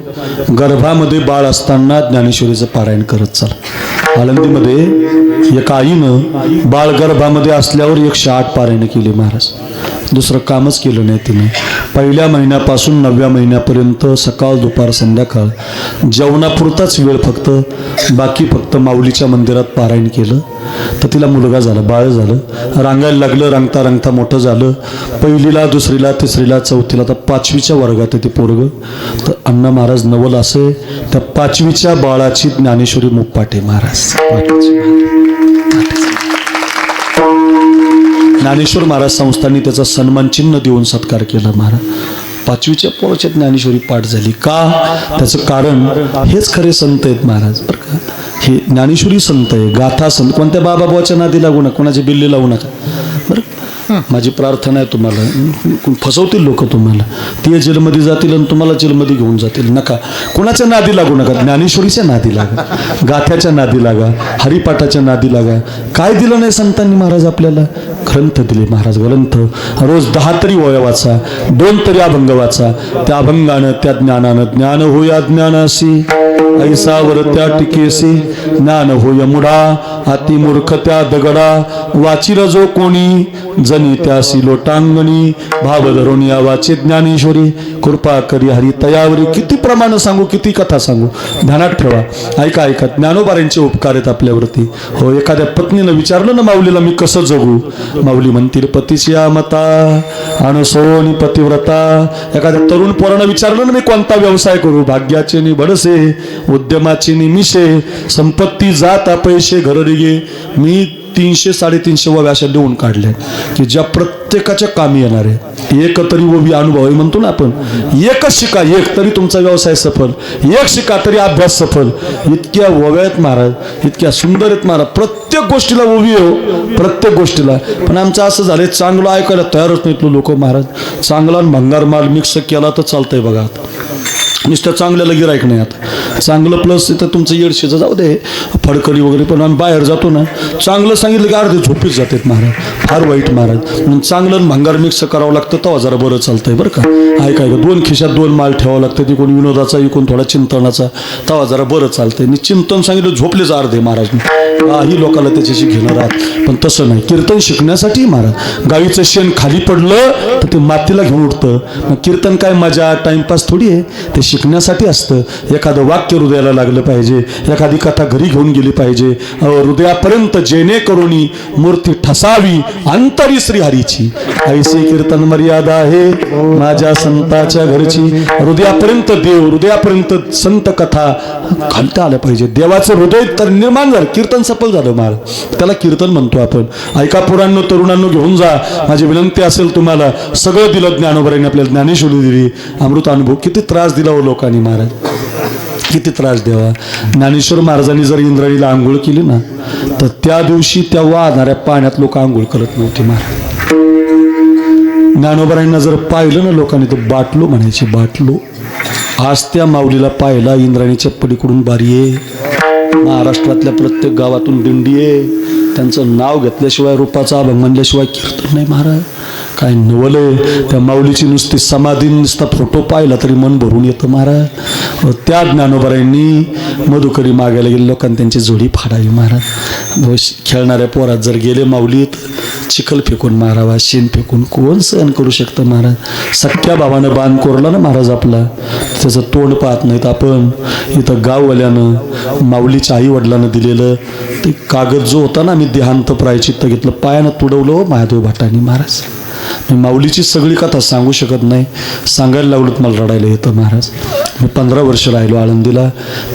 गर्भामध्ये बाळ असताना ज्ञानेश्वरीचं पारायण करत चाल. आळंदीमध्ये एका आईनं बाळ गर्भामध्ये असल्यावर 108 पारायण केली महाराज. दुसरं कामच केलं नाही तिने. पहिल्या महिन्यापासून 9व्या महिन्यापर्यंत सकाळ दुपार संध्याकाळ जेवणापुरताच वेळ फक्त, बाकी फक्त माऊलीच्या मंदिरात पारायण केलं. तर तिला मुलगा झाला, बाळ झालं, रांगायला लागलं. रांगता रांगता मोठं झालं. पहिलीला, दुसरीला, तिसरीला, चौथीला, तर 5वीच्या वर्गात आहे ते पोरग. तर अण्णा महाराज नवल असे, त्या 5वीच्या बाळाची ज्ञानेश्वरी मुप्पाटे महाराज. ज्ञानेश्वर महाराज संस्थांनी त्याचा सन्मान चिन्ह देऊन सत्कार केला. महाराज 5वीच्या पोराच्या ज्ञानेश्वरी पाठ झाली का, त्याचं कारण हेच खरे संत आहेत महाराज. बरं का, हे ज्ञानेश्वरी संत आहे, गाथा संत. कोणत्या बाबा बुवाच्या नादी लागू नका, कोणाची बिल्ली लावू नका बरं. माझी प्रार्थना आहे तुम्हाला, फसवतील लोक तुम्हाला, ते जेलमध्ये जातील आणि तुम्हाला जेलमध्ये घेऊन जातील. नका कोणाच्या नादी लागू नका, ज्ञानेश्वरीच्या नादी लागा, गाथ्याच्या नादी लागा, हरिपाठाच्या नादी लागा. काय दिलं नाही संतांनी महाराज आपल्याला? ग्रंथ दिले महाराज, ग्रंथ. रोज 10 तरी ओव्या वाचा, 2 तरी अभंग वाचा. त्या अभंगानं त्या ज्ञानानं ज्ञान होया ज्ञानासी, ऐसावर त्या टिकेसी ज्ञान होय मुढा, अति मूर्ख त्या दगडा, वाचिल जो कोणी जनी त्यासी लोटांगणी, भाव धरून या वाचे ज्ञानेश्वरी, कृपा करी हरी तयावरी. किती प्रमाण सांगू, किती कथा सांगू, ध्यानात ठेवा. ऐका ऐका, ज्ञानोबारांचे उपकार आहेत आपल्यावरती. हो, एखाद्या पत्नीनं विचारलं ना माऊलीला मी कसं जगू, माऊली म्हणतील पतीची मता अनसोनी पतिव्रता. एखाद्या तरुण पोरानं विचारलं ना मी कोणता व्यवसाय करू, भाग्याचे नि भडसे, उद्यमाचे नि मिशे, संपत्ती जाता पैसे घररिगे. मी 300-350 ओव्या अशा देऊन काढल्या की ज्या प्रत्येकाच्या कामी येणार आहे. एक तरी ओवी अनुभव आहे म्हणतो ना आपण, एकच शिका, एक तरी तुमचा व्यवसाय सफल, एक शिका तरी अभ्यास सफल. इतक्या ओव्या आहेत महाराज, इतक्या सुंदर आहेत महाराज. प्रत्येक गोष्टीला ओवी हो, प्रत्येक गोष्टीला. पण आमचं असं झालंय, चांगलं ऐकायला तयारच नाहीत लोक महाराज. चांगला भंगार माल मिक्स केला तर चालतंय बघा. आता नुसतं चांगल्याला गिरायक नाही. आता चांगलं प्लस इथं तुमचं येडशीचं जाऊ दे, फडकरी वगैरे. पण आम्ही बाहेर जातो ना, चांगलं सांगितलं की अर्धे झोपीत जातात महाराज, फार वाईट महाराज. म्हणून चांगलं भंगार मिक्स करावं लागतं, तेव्हा जरा बरं चालतंय बरं का. ऐकाय का, 2 खिशात 2 माल ठेवावं लागतं, ती कोणी विनोदाचा इकून थोडा चिंतनाचा, तेव्हा जरा बरं चालतंय. आणि चिंतन सांगितलं झोपलेच अर्धे महाराज. काही लोकांना त्याच्याशी घेणार आहात, पण तसं नाही. कीर्तन शिकण्यासाठी महाराज, गावीचं शेण खाली पडलं तर ते मातीला घेऊन उठतं. मग कीर्तन काय मजा टाइमपास थोडी आहे, ते शिकण्यासाठी असतं. एखादं वाक्य हृदयाला लागलं पाहिजे, एखादी कथा घरी घेऊन गेली पाहिजे हृदयापर्यंत, जेणेकरून मूर्ती ठसावी अंतरी श्रीहरीची. ऐसे कीर्तन मर्यादा आहे माझ्या संताच्या घरची. हृदयापर्यंत देव, हृदयापर्यंत संत कथा घालता आल्या पाहिजे. देवाचं हृदय तर निर्माण झालं, कीर्तन सफल झालं महाराज. त्याला कीर्तन म्हणतो आपण. ऐका पुरांनो, तरुणांनो घेऊन जा. माझी विनंती असेल तुम्हाला, सगळं दिलं ज्ञानोबारांनी आपल्याला, ज्ञानेश्वरी दिली, अमृत अनुभव. किती त्रास दिला हो लोकांनी महाराज, किती त्रास द्यावा. ज्ञानेश्वर महाराजांनी जर इंद्राणीला आंघोळ केली ना, तर त्या दिवशी त्या वाहणाऱ्या पाण्यात लोक आंघोळ करत नव्हती महाराज. ज्ञानोबारांना जर पाहिलं ना लोकांनी तर बाटलो म्हणायचे, बाटलो. आज त्या माऊलीला पाहिला इंद्राणीच्या पलीकडून बारी आहे, महाराष्ट्रातल्या प्रत्येक गावातून दिंडी आहे. त्यांचं नाव घेतल्याशिवाय, रूपाचा अभंग म्हणल्याशिवाय कीर्तन नाही महाराज. काय नवलंय त्या माऊलीची. नुसती समाधी, नुसता फोटो पाहिला तरी मन भरून येतं महाराज. त्या ज्ञानोबारांनी मधुकरी मागायला गेले लोकांनी त्यांची जोडी फाडावी महाराज. खेळणाऱ्या पोरात जर गेले माऊलीत, चिखल फेकून मारावा, शेण फेकून कोण सहन करू शकतं महाराज. सख्या भावानं बाण कोरला ना महाराज आपला, त्याचं तोंड पाहत नाहीत आपण. इथं गाववाल्यानं माऊलीच्या आई वडिलांना दिलेलं ते कागद जो होता ना, मी देहांत प्रायचित्त घेतलं, पायानं तुडवलं हो महादेव भटांनी महाराज. मी माऊलीची सगळी कथा सांगू शकत नाही, सांगायला लागलो मला रडायला येतं महाराज. मी 15 वर्ष राहिलो आळंदीला,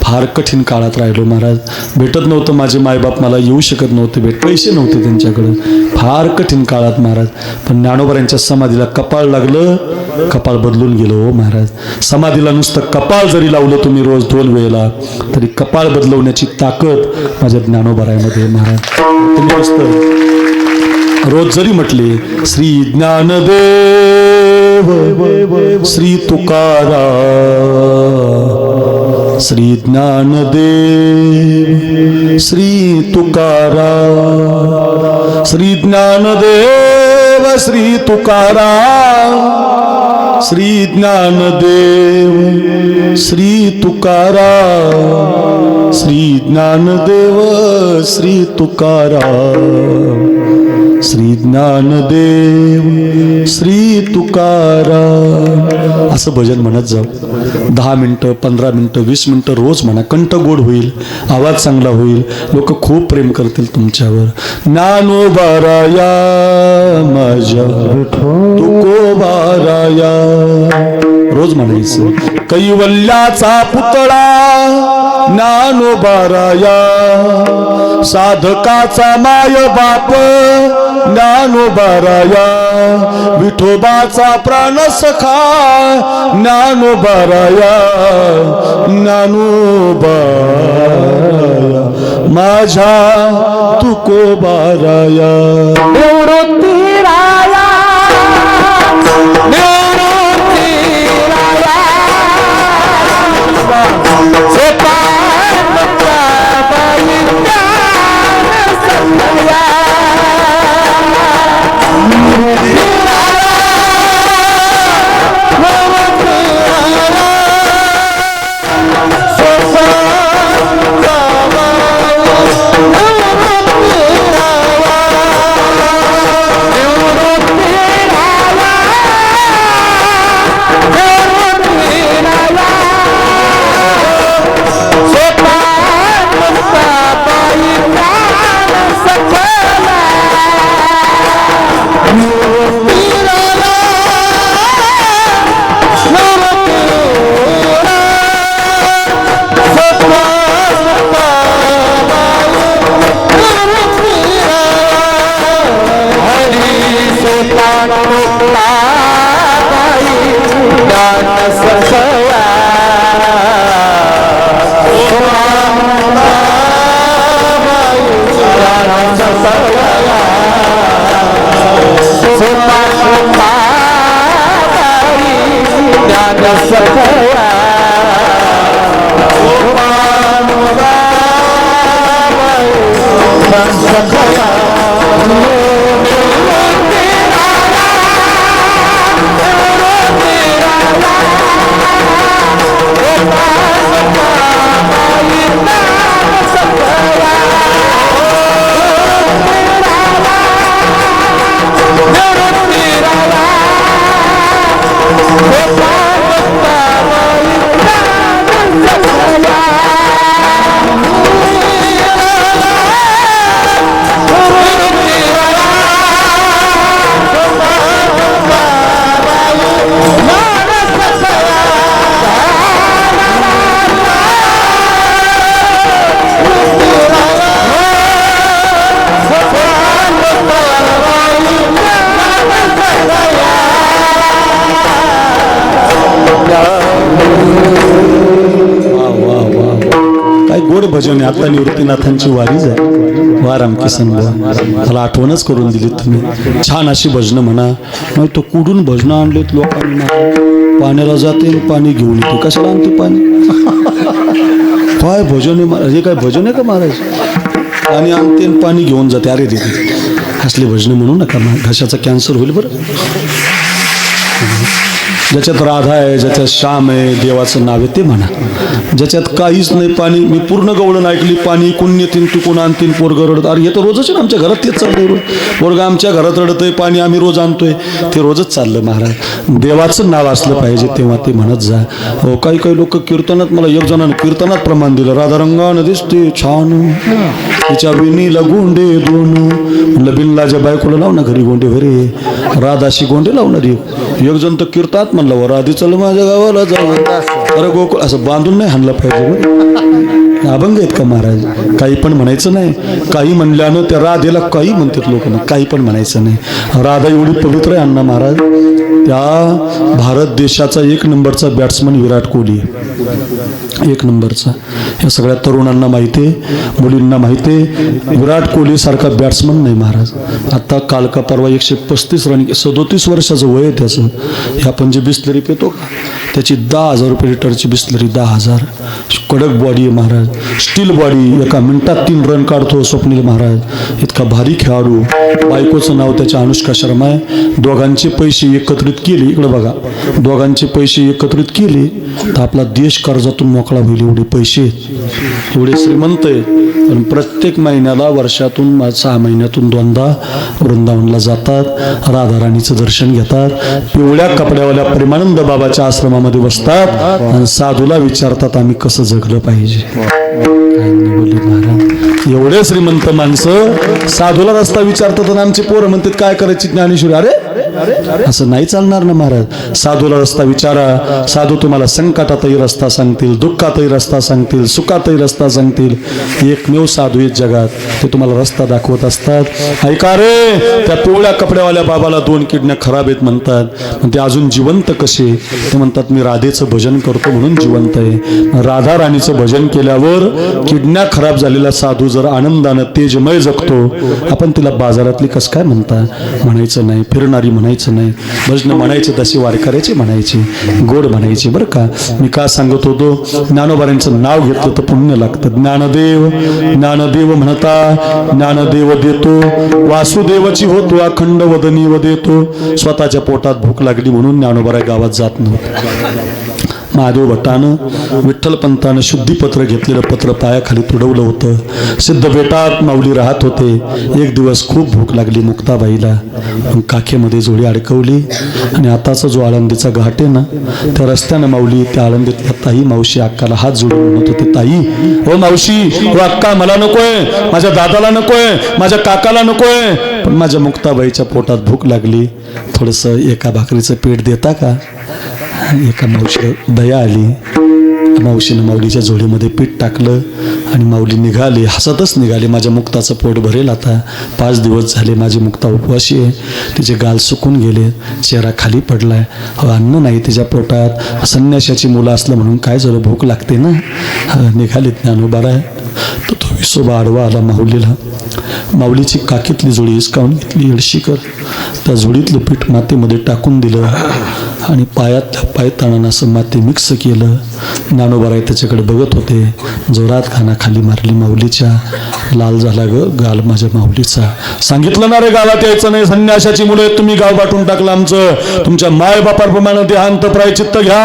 फार कठीण काळात राहिलो महाराज. भेटत नव्हतं माझे मायबाप, मला येऊ शकत नव्हते, पैसे नव्हते त्यांच्याकडं, फार कठीण काळात महाराज. पण ज्ञानोबारांच्या समाधीला कपाळ लागलं, कपाळ बदलून गेलो हो महाराज. समाधीला नुसतं कपाळ जरी लावलं तुम्ही रोज 2 वेळेला, तरी कपाळ बदलवण्याची ताकद माझ्या ज्ञानोबारांमध्ये महाराज. तुम्ही नुसतं रोज जरी म्हटले श्री ज्ञानदेव, श्री तुकाराम, श्री ज्ञानदेव, श्री तुकाराम, श्री ज्ञानदेव, श्री तुकाराम, श्री ज्ञानदेव, श्री तुकाराम, श्री ज्ञानदेव, श्री तुकाराम, श्री ज्ञानदेव, श्री तुकाराम. असं भजन म्हणत जाऊ. 10 मिनटं, 15 मिनटं, 20 मिनटं रोज म्हणा. कंठ गोड होईल, आवाज चांगला होईल, लोक खूप प्रेम करतील तुमच्यावर. ज्ञानोबाराया माझ्या तुकोबाराया रोज म्हणायचं. कैवल्याचा पुतळा ज्ञानोबाराया, साधकाचा माय बाप ज्ञानोबाराया, विठोबाचा प्राण सखा ज्ञानोबाराया, ज्ञानोबाराया. माझ्या तुकोबाराया निवृत्ती राया निवृत्ती राया सोपानचा बाई ज्ञान संगया भजन आता निवृत्तीनाथांची वारीच आहे. वा रामकिसन बुवा, मला आठवणच करून दिली तुम्ही. छान अशी भजनं म्हणा. नाही तो कुठून भजनं आणलेत लोकांना. पाण्याला जाते पाणी घेऊन येते. कशाला आणते पाणी? काय भजन आहे महाराज? हे काय भजन आहे का महाराज? पाणी आणते आणि पाणी घेऊन जाते. अरे रे, असले भजनं म्हणू नका, घशाचा कॅन्सर होईल बरं. ज्याच्यात राधा आहे, ज्याच्यात श्याम आहे, देवाचं नाव आहे ते म्हणा. ज्याच्यात काहीच नाही, पाणी, मी पूर्ण गवळण ऐकली, पाणी कोण येतील तू कोण आणतील, पोरगं रडत. अरे हे तर रोजच आहे आमच्या घरात, तेच चाललंय रोज. पोरगं आमच्या घरात रडतंय, पाणी आम्ही रोज आणतोय, ते रोजच चाललं महाराज. देवाचं नाव असलं पाहिजे तेव्हा ते म्हणत जा. हो, काही काही लोक कीर्तनात, मला एक जणांना कीर्तनात प्रमाण दिलं, राधा रंगानं दिसते छान, तिच्या विणीला गोंडे दोन. म्हणलं बिनलाच्या बायकोला लाव ना घरी गोंडे, घरी राधाशी गोंडे लावणारी. एक जण तर कीर्तात म्हणलं, वर आधी चल माझ्या गावाला जाऊ. अरे गोकुळ, असं बांधून नाही हाणलं पाहिजे. अभंग आहेत का महाराज? काही पण म्हणायचं नाही. काही म्हणल्यानं त्या राधेला काही म्हणतात लोक, काही पण म्हणायचं नाही. राधा एवढी पवित्र आहे अण्णा महाराज. त्या भारत देशाचा 1 नंबरचा बॅट्समन विराट कोहली, 1 नंबरचा. या सगळ्या तरुणांना माहिती आहे, मुलींना माहिती आहे, विराट कोहली सारखा बॅट्समन नाही महाराज. आता काल का परवा 135 रन, 37 वर्षाचं वय आहे त्याचं. हे आपण जे बिस्लरी पितो का, त्याची 10,000 रुपये लिटरची बिस्लरी, 10,000. कडक बॉडी आहे महाराज, स्टील बॉडी. एका मिनिटात 3 रन काढतो स्वप्नील महाराज. इतका भारी खेळाडू. बायकोचं नाव त्याच्या अनुष्का शर्मा आहे. दोघांचे पैसे एकत्रित केले, इकडे बघा, दोघांचे पैसे एकत्रित केले तर आपला देश कर्जातून मोकळा होईल. एवढे पैसे, एवढे श्रीमंत आहेत. पण प्रत्येक महिन्याला, वर्षातून 6 महिन्यातून 2दा वृंदावनला जातात, राधाराणीचं दर्शन घेतात, पिवळ्या कपड्यावाल्या प्रेमानंद बाबाच्या आश्रमामध्ये बसतात आणि साधूला विचारतात आम्ही कसं जगलं पाहिजे. एवढे श्रीमंत माणसं साधूला रस्ता विचारतात आणि आमचे पोरं म्हणतात काय करायची ज्ञानेश्वरी. अरे असं नाही चालणार ना महाराज. साधूला रस्ता विचारा, साधू तुम्हाला संकटातही रस्ता सांगतील, दुःखातही रस्ता सांगतील, सुखातही रस्ता सांगतील. एकमेव साधू आहेत जगात, ते तुम्हाला रस्ता दाखवत असतात. ऐका रे, त्या पिवळ्या कपड्यावाल्या बाबाला 2 किडण्या खराब आहेत म्हणतात, पण ते अजून जिवंत कसे? ते म्हणतात मी राधेचं भजन करतो म्हणून जिवंत आहे. राधा राणीचं भजन केल्यावर किडण्या खराब झालेला साधू जर आनंदानं तेजमय जगतो, आपण तिला बाजारातली कस काय म्हणता? म्हणायचं नाही, फिरणारी म्हणायचं नाही, भजन म्हणायचे तशी वारकऱ्याची म्हणायची, गोड म्हणायची. बरं का, मी का सांगत होतो, ज्ञानोबारांचं नाव घेतलं तर पुण्य लागतं. ज्ञानदेव ज्ञानदेव म्हणता, ज्ञानदेव देतो वासुदेवाची होतो अखंड वदनी व देतो. स्वतःच्या पोटात भूक लागली म्हणून ज्ञानोबाराय गावात जात नव्हतं. महादेव भट्टानं विठ्ठलपंतानं शुद्धीपत्र घेतलेलं पत्र पायाखाली तुडवलं होतं. सिद्ध बेटात माऊली राहत होते. एक दिवस खूप भूक लागली मुक्ताबाईला, मग काखेमध्ये जोडी अडकवली आणि आताचा जो आळंदीचा घाट आहे ना, त्या रस्त्यानं माऊली त्या आळंदीतल्या ताई मावशी अक्काला हात जोडून म्हणत होते, ताई ओ मावशी ओ अक्का, मला नकोय, माझ्या दादाला नकोय, माझ्या काकाला नकोय, पण माझ्या मुक्ताबाईच्या पोटात भूक लागली, थोडंसं एका भाकरीचं पीठ देता का? एका मावशीला दया आली. मावशीनं माऊलीच्या झोळीमध्ये पीठ टाकलं आणि माऊली निघाली, हसतच निघाली. माझ्या मुक्ताचं पोट भरेल आता. 5 दिवस झाले माझी मुक्ता उपवाशी आहे. तिचे गाल सुकून गेले, चेहरा खाली पडलाय. अन्न नाही तिच्या पोटात. संन्याशाची मुलं असलं म्हणून काय झालं, भूक लागते ना. निघाली ज्ञानोबाराय. तो विसोबा आडवा आला माऊलीला. माऊलीची काकीतली जोडी हिसकावून घेतली येडशीकर. त्या जोडीतलं पीठ मातीमध्ये टाकून दिलं आणि पायातल्या पायताणानं असं माती मिक्स केलं. ज्ञानोबाराय त्याच्याकडे बघत होते. जोरात खाना खाली मारली माऊलीच्या. लाल झाला गाल माझ्या माऊलीचा. सांगितलं ना रे, गावात यायचं नाही, संन्याशाची मुलं आहेत तुम्ही, गाव बाटून टाकलं आमचं. तुमच्या मायबापाप्रमाणे देहांत प्रायचित्त घ्या.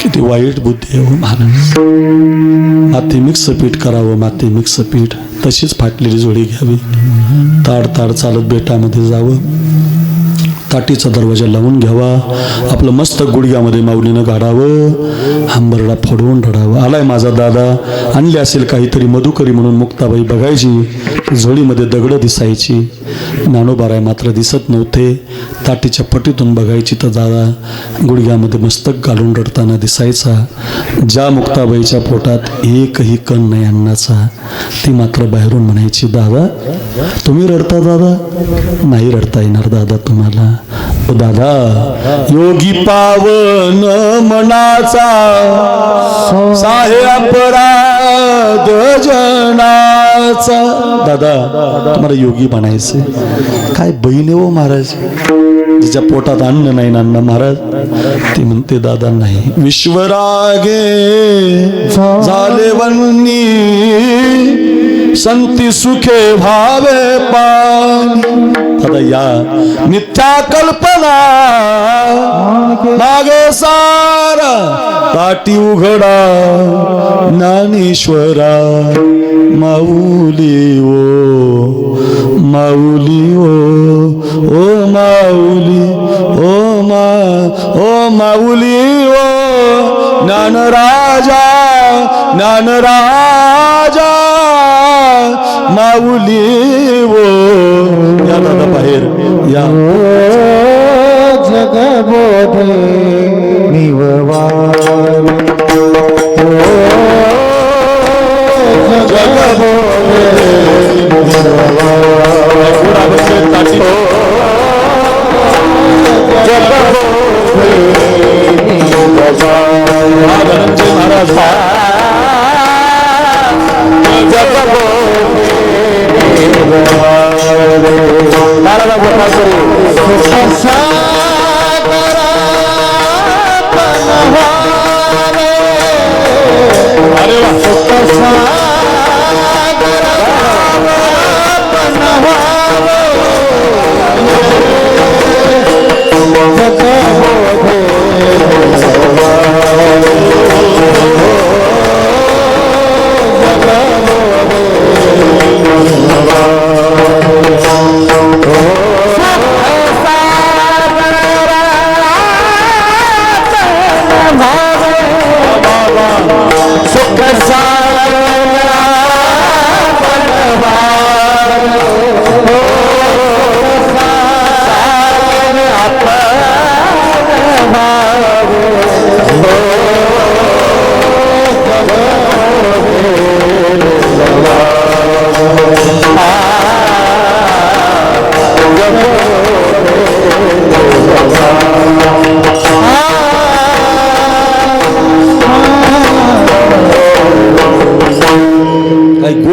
किती वाईट बुद्धी आहे हो महाराज. माती मिक्स पीठ करावं, माती मिक्स पीठ. तशीच फाटलेली जोडी घ्यावी. ताड ताड चालत बेटामध्ये जावं. ताटीचा दरवाजा लावून घ्यावा. आपलं मस्तक गुडघ्यामध्ये माऊलीनं गाडावं. हंबरडा फोडवून रडावं. आलाय माझा दादा. आणली असेल काहीतरी मधुकरी म्हणून मुक्ताबाई बघायची. झोळीमध्ये दगडं दिसायची. ज्ञानोबाराय मात्र दिसत नव्हते. ताटीच्या पटीतून बघायची तर दादा गुडघ्यामध्ये मस्तक घालून रडताना दिसायचा. ज्या मुक्ताबाईच्या पोटात एकही कण नाही अन्नाचा, ती मात्र बाहेरून म्हणायची, दादा तुम्ही रडता दादा? नाही रडता येणार दादा तुम्हाला. ओ दादा, योगी पावन मनाचा साहे अपराध जनाचा. दादा तुम्हाला योगी बनायचे. काय बहीण हो महाराज, जिच्या पोटात अन्न नाही नाना महाराज. ती म्हणते दादा नाही. विश्वरागे झाले वन्नी संती सुखे भावे पाणी. दादा या मिथ्या कल्पना मागे सारा ताटी उघडा. ज्ञानेश्वरा माऊली ओ माऊली ओ माऊली ओ माऊली ओ ज्ञानराजा ज्ञानराजा माऊली ओ. या दादा बाहेर या. जगबोधे निववान जगबोधे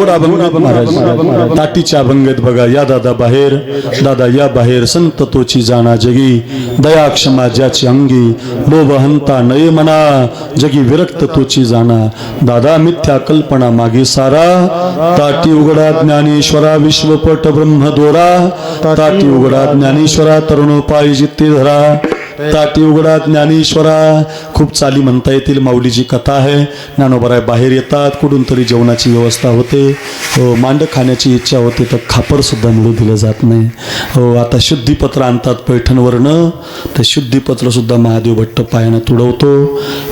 अभंग महाराज ताटीच्या अभंगत बघा या दादा बाहेर दादा या बाहेर संत तोची जाणा जगी दया क्षमा ज्याची अंगी लोभ हंता नये मना जगी विरक्त तोची जाणा दादा मिथ्या कल्पना मागे सारा ताटी उघडा ज्ञानेश्वरा विश्वपट ब्रह्मदोरा ताटी उघडा ज्ञानेश्वरा तरुणोपाय जित्ते धरा ताटी उघडा ज्ञानेश्वरा. खूप चाली म्हणता येतील. माऊलीची कथा आहे. ज्ञानोबराय बाहेर येतात, कुठून तरी जेवणाची व्यवस्था होते. मांड खाण्याची इच्छा होते तर खापर सुद्धा मिळू दिलं जात नाही. आता शुद्धीपत्र आणतात पैठणवरनं, तर शुद्धीपत्र सुद्धा महादेव भट्ट पायानं तुडवतो.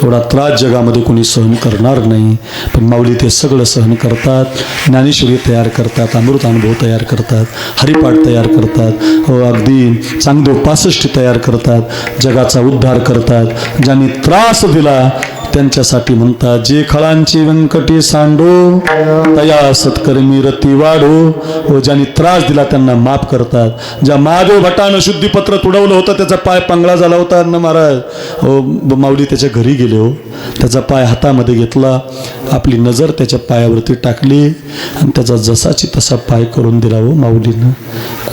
एवढा त्रास जगामध्ये कोणी सहन करणार नाही, पण माऊली ते सगळं सहन करतात. ज्ञानेश्वरी तयार करतात, अमृत अनुभव तयार करतात, हरिपाठ तयार करतात, अगदी चांगदेव 65 तयार करतात, जगाचा उद्धार करतात. ज्यांनी त्रास दिला त्यांच्यासाठी म्हणतात जे खळांची व्यंकटी सांडो तया सत्कर्मी रती वाढो. ज्यांनी त्रास दिला त्यांना माफ करतात. ज्या महादेव भटानं शुद्धीपत्र तुडवलं होतं त्याचा पाय पांगळा झाला होता ना महाराज. माऊली त्याच्या घरी गेले हो, त्याचा पाय हातामध्ये घेतला, आपली नजर त्याच्या पायावरती टाकली आणि त्याचा जसाची तसा पाय करून दिला हो माऊलीनं.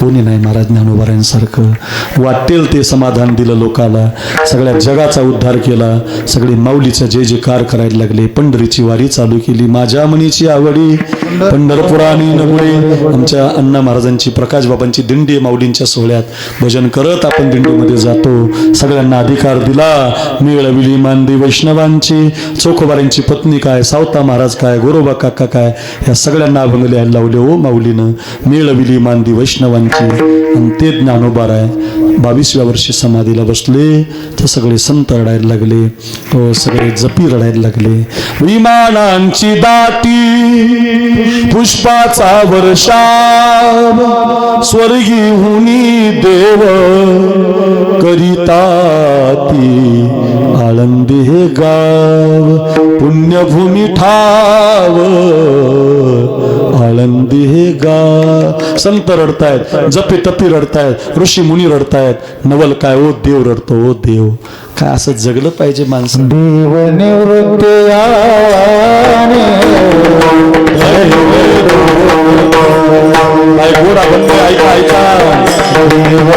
कोणी नाही महाराज ज्ञानोबारायांसारखं. वाटेल ते समाधान दिलं लोकाला, सगळ्या जगाचा उद्धार केला. सगळे माऊलीचा जय जयकार करायला लागले. पंढरीची वारी चालू केली. माझ्या मनीची आवडी पंढरपुराणी नगुडे. आमच्या अण्णा महाराजांची प्रकाश बाबांची दिंडी माऊलींच्या सोहळ्यात भजन करत आपण दिंडीमध्ये जातो. सगळ्यांना अधिकार दिला. मिळविली मानदी वैष्णवांची. चोखोबारांची पत्नी काय, सावता महाराज काय, गोरोबा काका काय, या सगळ्यांना अभंग लिहायला लावले हो माऊलीनं. मिळविली मानदी वैष्णवांची. आणि ते ज्ञानोबाराय 22व्या वर्षी समाधीला बसले तर सगळे संत रडायला लागले, सगळे जपी रडायला लागले. विमानांची दाटी पुष्पाचा वर्षाव स्वर्गी हुनी देव करिता ती आळंदी हे गाव पुण्यभूमी ठाव आळंदी हे गाव. संत रडतायत, जपी तपी रडतायत, ऋषी मुनी रडतायत. नवल काय ओ देव रडतो ओ देव. काय असं जगलं पाहिजे माणसं. देव निवृत्ती गोड अभंग ऐका ऐका. देव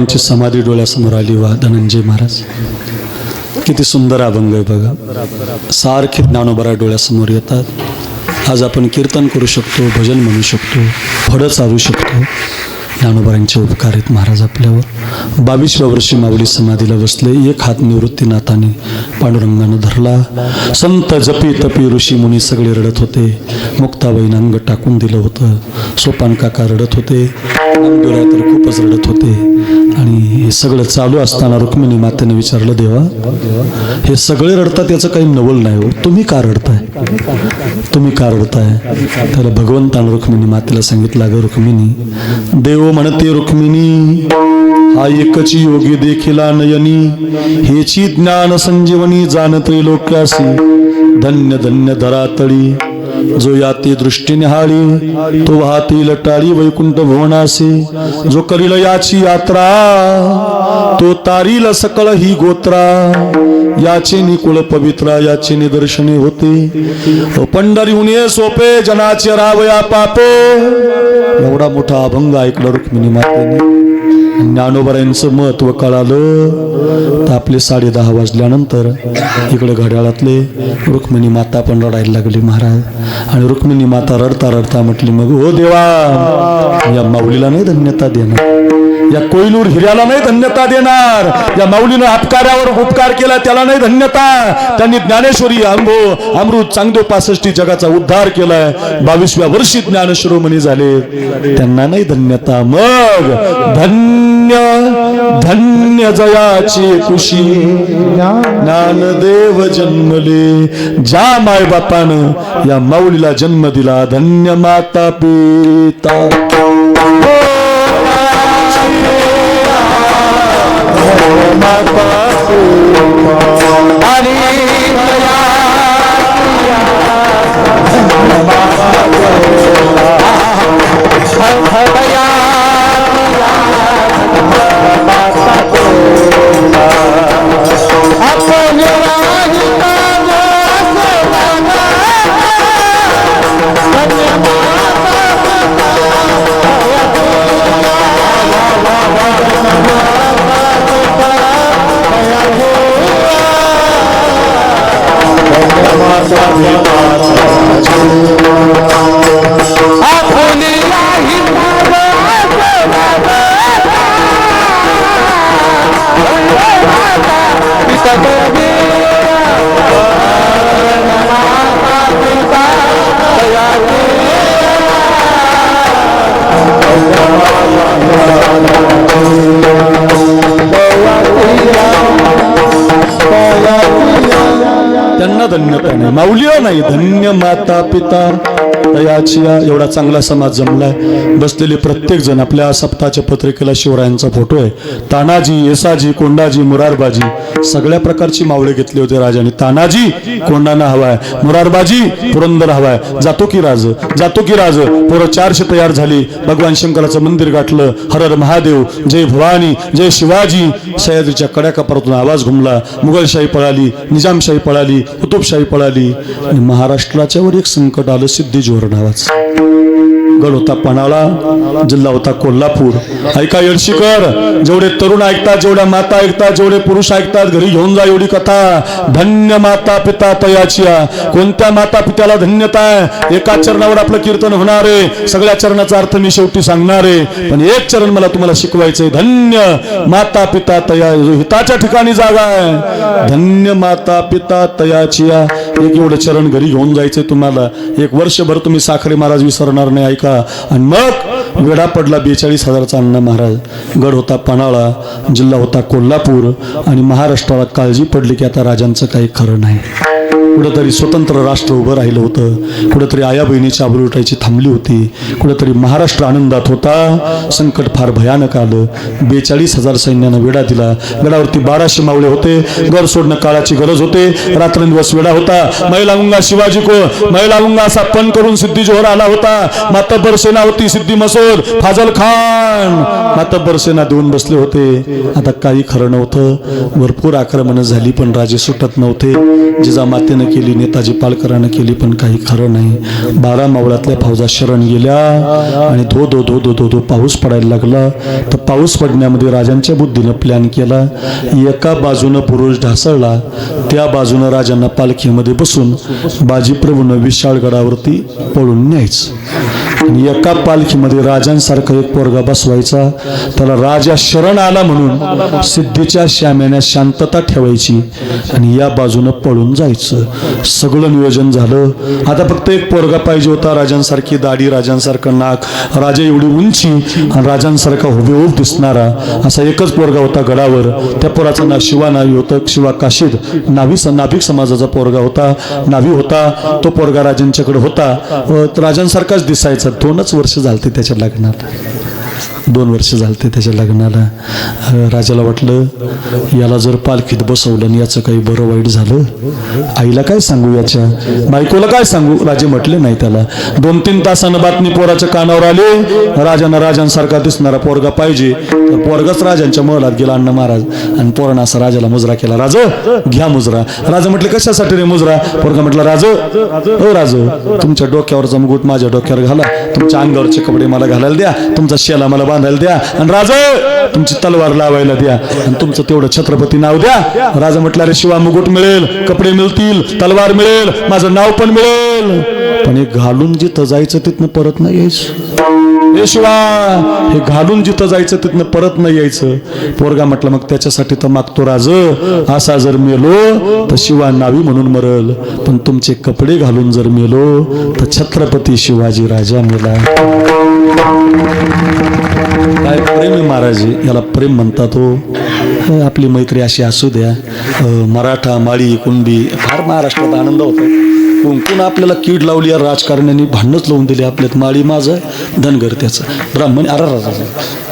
ज्ञानोबारांची समाधी डोळ्यासमोर आली वा धनंजय महाराज. किती सुंदर अभंग आहे बघा. सारखे ज्ञानोबारा डोळ्यासमोर येतात. आज आपण कीर्तन करू शकतो, भजन म्हणू शकतो, फळं चालू शकतो. ज्ञानोबारांचे उपकार आहेत महाराज आपल्यावर. 22व्या वर्षी माऊली समाधीला बसले. एक हात निवृत्तीनाथाने पांडुरंगानं धरला. संत जपी तपी ऋषी मुनी सगळे रडत होते. मुक्ताबाईनं अंग टाकून दिलं होतं. सोपान काका रडत होते. नामदेवराय तर खूपच रडत होते. आणि हे सगळं चालू असताना रुक्मिणी मातेने विचारलं, देवा हे सगळे रडतात याचं काही नवल नाही हो, तुम्ही का रडताय? तुम्ही का रडताय? त्याला भगवंतानं रुक्मिणी मातेला सांगितलं, अगं रुक्मिणी, देव म्हणते रुक्मिणी, हा एकची योगी देखिला नयनी, हेची ज्ञान संजीवनी जाणते लोक्यासी, धन्य धन्य धरातळी, जो याती दृष्टी निहाळी, तो वाहती लटाळी वैकुंठ भुवनासी, जो करील याची यात्रा, तो तारील सकळ ही गोत्रा, याचे निकुळ पवित्रा, याचे निदर्शने होते, पंढरीहून ये सोपे, जनाचे रावया पापे. एवढा मोठा अभंग ऐकला रुक्मिणी मातेने. ज्ञानोबारांचं महत्व कळालं तर आपले 10:30 वाजल्यानंतर इकडे घड्याळातले रुक्मिणी माता पण रडायला लागली महाराज. आणि रुक्मिणी माता रडता रडता म्हटली, मग हो देवा, या माऊलीला नाही धन्यता देणार, या कोहिनूर हिऱ्याला नाही धन्यता देणार, या माऊलीनं अपकारावर उपकार केला त्याला नाही धन्यता, त्यांनी ज्ञानेश्वरी अमृत चांगदेव 65 जगाचा उद्धार केलाय, 22व्या वर्षी ज्ञानशिरोमणी झाले, त्यांना नाही धन्यता. मग धन्य धन्य जयाची खुशी, ज्ञानदेव जन्मले, ज्या मायबापानं या माऊलीला जन्म दिला, धन्य माता पिता. त्यांना धन्यता नाही, माऊलीला नाही, धन्य माता पिता तयाची. एवढा चांगला समाज जमलाय. बसलेले प्रत्येक जण आपल्या सप्ताहाच्या पत्रिकेला शिवरायांचा फोटो आहे. तानाजी, येसाजी, कोंडाजी, मुरारबाजी, सगळ्या प्रकारची मावळे घेतले होते राजाने. तानाजी कोंडाना हवाय, मुरारबाजी पुरंदर हवाय, जातो की राज, जातो की राज. पोरं 400 तयार झाली. भगवान शंकराचं मंदिर गाठलं. हर हर महादेव, जय भवानी, जय शिवाजी. सह्याद्रीच्या कड्या कपारातून आवाज घुमला. मुघलशाही पळाली, निजामशाही पळाली, कुतुबशाही पळाली. आणि महाराष्ट्राच्या वर एक संकट आलं, सिद्धी जोहर नावाचं. गड होता पन्हाळा, जिल्हा होता कोल्हापूर. ऐका येडशीकर, जेवढे तरुण ऐकतात, जेवढ्या माता ऐकतात, जेवढे पुरुष ऐकतात, घरी घेऊन जा एवढी कथा. धन्य माता पिता तयाची. कोणत्या माता पित्याला धन्यता आहे? एका चरणावर आपलं कीर्तन होणार आहे. सगळ्या चरणाचा अर्थ मी शेवटी सांगणार आहे, पण एक चरण मला तुम्हाला शिकवायचंय. धन्य माता पिता तया, हिताच्या ठिकाणी जागा आहे. धन्य माता पिता तयाची. एक एवढं चरण घरी घेऊन जायचंय तुम्हाला. एक वर्षभर तुम्ही साखरे महाराज विसरणार नाही. ऐका. आणि मग वेढा पडला 42,000चा अण्णा महाराज. गड होता पन्हाळा, जिल्हा होता कोल्हापूर. आणि महाराष्ट्राला काळजी पडली की आता राजांचं काही खरं नाही. कुठंतरी स्वतंत्र राष्ट्र उभं राहिलं होतं. कुठंतरी आया बहिणीची आबरू उठायची थांबली होती. कुठंतरी महाराष्ट्र आनंदात होता. संकट फार भयानक आलं. 42,000 सैन्यानं वेढा दिला. गडावरती 1200 मावळे होते. घर सोडणं काळाची गरज होते. रात्रंदिवस वेढा होता. मैलांगा शिवाजी को मैलांगा असा पण करून सिद्धी जोहर आला होता. मातब्बर सेना होती, सिद्धी मसो शोध फाजल खान मातब्बर सेना देऊन बसले होते. आता काही खरं नव्हतं. भरपूर आक्रमणं झाली पण राजे सुटत नव्हते. जिजामातेनं केली, नेताजी पालकरानं केली, पण काही खरं नाही. 12 मावळातल्या फौजा शरण गेल्या आणि धो धो धो धो धो धो पाऊस पडायला लागला. तर पाऊस पडण्यामध्ये राजांच्या बुद्धीनं प्लॅन केला. एका बाजूनं पुरुष ढासळला, त्या बाजूनं राजांना पालखीमध्ये बसून बाजीप्रभूनं विशाळगडावरती पळून न्यायचं आणि एका पालखीमध्ये राजांसारखा एक पोरगा बसवायचा. त्याला राजा शरण आला म्हणून सिद्धीच्या श्यामेने शांतता ठेवायची आणि या बाजूनं पळून जायचं. सगळं नियोजन झालं. आता फक्त एक पोरगा पाहिजे होता. राजांसारखी दाढी, राजांसारखं नाक, राजा एवढी उंची आणि राजांसारखा हुबेहूब दिसणारा असा एकच पोरगा होता गडावर. त्या पोराचं नाव शिवा नावी होतं. शिवा काशीद नाभिक समाजाचा पोरगा होता, नावी होता. तो पोरगा राजांच्याकडे होता. राजांसारखाच दिसायचा. 2च वर्ष झालते त्याच्या लग्नाला. 2 वर्ष झालते त्याच्या लग्नाला. राजाला वाटलं याला जर पालखीत बसवलं आणि याचं काही बरं वाईट झालं, आईला काय सांगू, याच्या बायकोला काय सांगू. राजे म्हटले नाही त्याला. 2-3 तासानं बातमी पोराच्या कानावर आली. राजांसारखा दिसणारा पोरगा पाहिजे. पोरगाच राजांच्या महलात गेला अण्णा महाराज आणि पोरानं असा राजाला मुजरा केला. राज घ्या मुजरा. राजा म्हटले कशासाठी रे मुजरा. पोरगा म्हटलं राज हो राज, तुमच्या डोक्यावरचा मुकुट माझ्या डोक्यावर घाला, तुमच्या अंगावरचे कपडे मला घालायला द्या, तुमचा शेला मला बांधायला द्या आणि राजा तुमची तलवार लावायला द्या आणि तुमचं तेवढं छत्रपती नाव द्या. राजा म्हटलं अरे शिवा मुकुट मिळेल, कपडे मिळतील, तलवार मिळेल, माझं नाव पण मिळेल, पण हे घालून जिथं जायचं तिथनं परत नाही यायचं. हे शिवा हे घालून जिथं जायचं तिथनं परत नाही यायचं. पोरगा म्हटलं मग त्याच्यासाठी तर मागतो राज, असा जर मेलो तर शिवा नावी म्हणून मरल, पण तुमचे कपडे घालून जर मेलो तर छत्रपती शिवाजी राजा मेला. काय प्रेम आहे महाराज, याला प्रेम म्हणतात. हो आपली मैत्री अशी असू द्या. मराठा माळी कुणबी फार महाराष्ट्रात आनंद होतो. कोण आपल्याला कीड लावली या राजकारण्यांनी, भांडणच लावून दिली आपल्यात. माळी माझं, धनगर त्याचं, ब्राह्मण अरा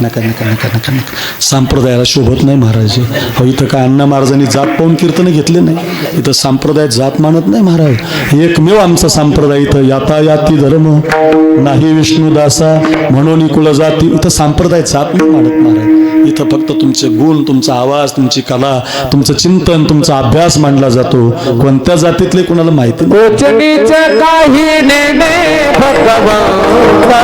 नका नका नका नका नका. संप्रदायाला शोभत नाही महाराज. हो इथं काय अण्णा महाराजांनी जात पाहून कीर्तन घेतले नाही. इथं संप्रदायात जात मानत नाही महाराज. एकमेव आमचा संप्रदाय इथं यातायाती धर्म नाही विष्णुदासा म्हणून कुळ जाती. इथं संप्रदाय जात नाही मानत महाराज. इथं फक्त तुमचे गुण, तुमचा आवाज, तुमची कला, तुमचं चिंतन, तुमचा अभ्यास मांडला जातो. कोणत्या जातीतले कुणाला माहिती नाही. उचनीच काही नेणे भगवंता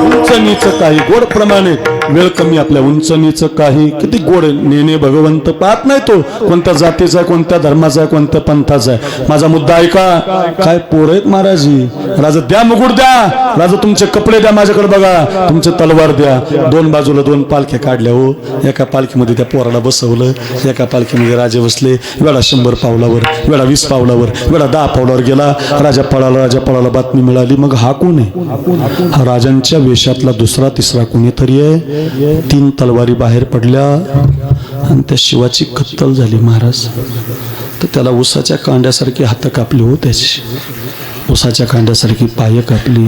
उंचनीच काही गोड प्रमाणे वेळ कमी आपल्या. उंचनीच काही किती गोड नेणे भगवंत पाहत नाही तो कोणत्या जातीचा आहे, कोणत्या धर्माचा आहे, कोणत्या पंथाचा आहे. माझा मुद्दा ऐका. काय पोर आहेत महाराजी. राजा द्या मुकुट द्या, राजा तुमचे कपडे द्या, माझ्याकडे बघा, तुमचे तलवार द्या. 2 बाजूला 2 पालख्या काढल्या. हो एका पालखीमध्ये त्या पोराला बसवलं, एका पालखीमध्ये राजे बसले. वेळा 100 पावलावर, वेळा 20 पावलावर, वेळा 10 पावलावर गेला. राजा पळाला बातमी मिळाली. मग हा कोण आहे. हा राजांच्या वेशातला दुसरा तिसरा कोणीतरी आहे. 3 तलवारी बाहेर पडल्या आणि त्या शिवाची कत्तल झाली महाराज. तर त्याला उसाच्या कांड्यासारखी हात कापली हो, त्याची उसाच्या कांड्यासारखी पाय कापली.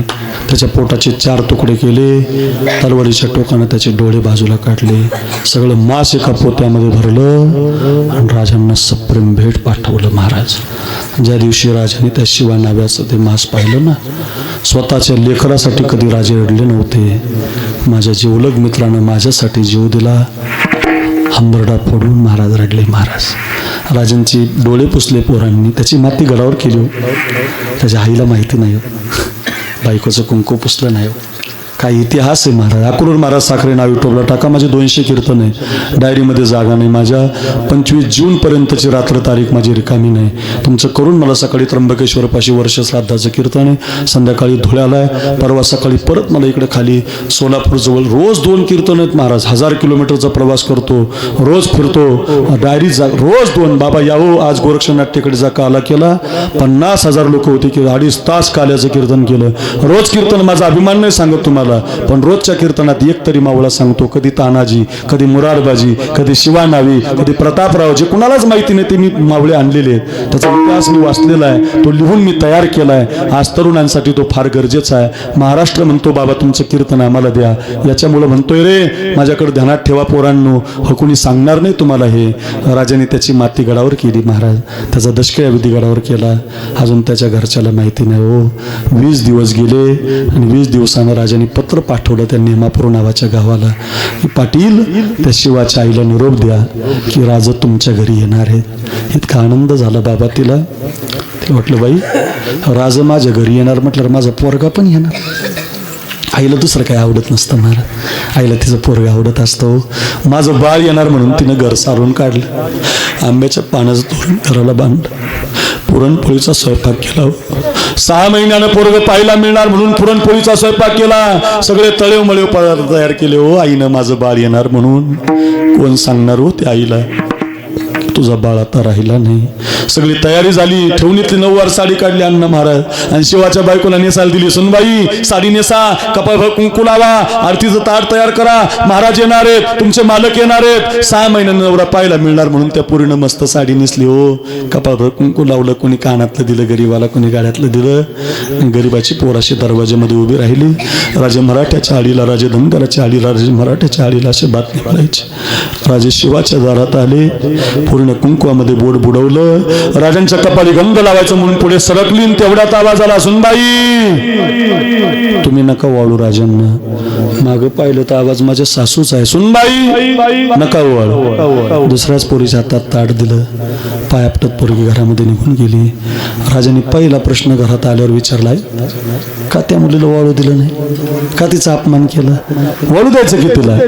त्याच्या पोटाचे 4 तुकडे केले. तलवारीच्या टोकानं त्याचे डोळे बाजूला काढले. सगळं मांस एका पोत्यामध्ये भरलं आणि राजांना सप्रेम भेट पाठवलं महाराज. ज्या दिवशी राजाने त्या शिवा नाव्याचं ते मांस पाहिलं ना, स्वतःच्या लेकरासाठी कधी राजे रडले नव्हते. माझ्या जिवलग मित्रानं माझ्यासाठी जीव दिला. हंबरडा फोडून महाराज रडले. महाराज राजांची डोळे पुसले पोरांनी. त्याची माती गडावर केली हो. त्याच्या आईला माहिती नाही हो. बायकोचं कुंकू पुसलं नाही हो. काय इतिहास आहे महाराज. अक्रूर महाराज साखरे नाव युट्यूबला टाका. माझे 200 कीर्तन आहे. डायरीमध्ये जागा नाही माझ्या. 25 जूनपर्यंतची रात्र तारीख माझी रिकामी नाही. तुमचं करून मला सकाळी त्र्यंबकेश्वरपाशी वर्ष श्राद्धाचं कीर्तन आहे, संध्याकाळी धुळ्याला आहे, परवा सकाळी परत मला इकडे खाली सोलापूरजवळ रोज 2 कीर्तन आहेत महाराज. 1000 किलोमीटरचा प्रवास करतो, रोज फिरतो. डायरी रोज 2. बाबा यावो आज गोरक्षनाट्याकडे जा काला केला. 50,000 लोक होते की 2.5 तास काल्याचं कीर्तन केलं. रोज कीर्तन. माझा अभिमान नाही सांगत तुम्हाला. कोणाला, पण रोजच्या कीर्तनात एक तरी मावळा सांगतो, कधी तानाजी, कधी मुरारबाजी, कधी शिवानावी, कधी प्रतापराव, जे कुणालाच माहिती नाही ते मी मावळे आणलेले आहेत. त्याचा इतिहास मी वाचलेला आहे, तो लिहून मी तयार केला आहे. आज तरुणांसाठी तो फार गरजेचा आहे. महाराष्ट्र म्हणतो बाबा तुमचं कीर्तन आम्हाला द्या, याच्यामुळं म्हणतोय रे माझ्याकडे ध्यानात ठेवा पोरांनो, कोणी सांगणार नाही तुम्हाला हे. राजाने त्याची माती गडावर केली महाराज, त्याचा दशक्रिया विधी गडावर केला. अजून त्याच्या घरच्याला माहिती नाही हो. 20 दिवस गेले आणि 20 दिवसानं राजाने पत्र पाठवलं त्या नेमापूर नावाच्या गावाला की पाटील त्या शिवाच्या आईला निरोप द्या की राजा तुमच्या घरी येणार आहेत. इतका आनंद झाला बाबा तिला वाटलं बाई राजा माझ्या घरी येणार म्हटलं माझा पोरगा पण येणार. आईला दुसरं काही आवडत नसतं महाराज, आईला तिचं पोरगा आवडत असतं. माझं बाळ येणार म्हणून तिनं घर सारून काढलं, आंब्याच्या पानाचं तोरण घराला बांधलं, पुरणपोळीचा स्वयंपाक केला. 6 महिन्यानं पोरग पाहायला मिळणार म्हणून पुरणपोळीचा स्वयंपाक केला. सगळे तळेव मळेव पदार्थ तयार केले हो. आईनं माझं बाळ येणार म्हणून. कोण सांगणार हो त्या आईला तुझा बाळ आता राहिला नाही. सगळी तयारी झाली, ठेवणीतली 9वार साडी काढली अण्णा महाराज आणि शिवाच्या बायकोला नेसायला दिली. सुनबाई साडी नेसा, कपाळभर कुंकू लावा, आरतीचं ताट तयार करा, महाराज येणार आहेत, तुमचे मालक येणार आहेत. 6 महिन्यानं नवरा पाहायला मिळणार म्हणून त्या पोरीनं मस्त साडी नेसली हो. कपाळभर कुंकू लावलं, कोणी कानातलं दिलं गरीबाला, कोणी गाड्यातलं दिलं. गरीबाची पोराशी दरवाज्यामध्ये उभी राहिली. राजे मराठ्याच्या आळीला, राजे धनगराच्या आळीला, राजे मराठ्याच्या आळीला असे बातमी पडायची. राजे शिवाच्या दारात आले, पूर्ण कुंकवामध्ये बोट बुडवलं. राजांच्या कपाळी गंध लावायचं म्हणून पुढे सरकली. तेवढ्यात आवाज आला, सुनबाई तुम्ही नका वाळू राजांना. मागं पाहिलं तर आवाज माझ्या सासूच आहे. सुनबाई नका वाळू. दुसऱ्याच पोरीच्या हातात ताट दिलं, पाय आपटत पोरगी घरामध्ये निघून गेली. राजाने पहिला प्रश्न घरात आल्यावर विचारलाय, का त्या मुलीला वाळू दिलं नाही, का तिचा अपमान केला, वाळू द्यायचं की तिला.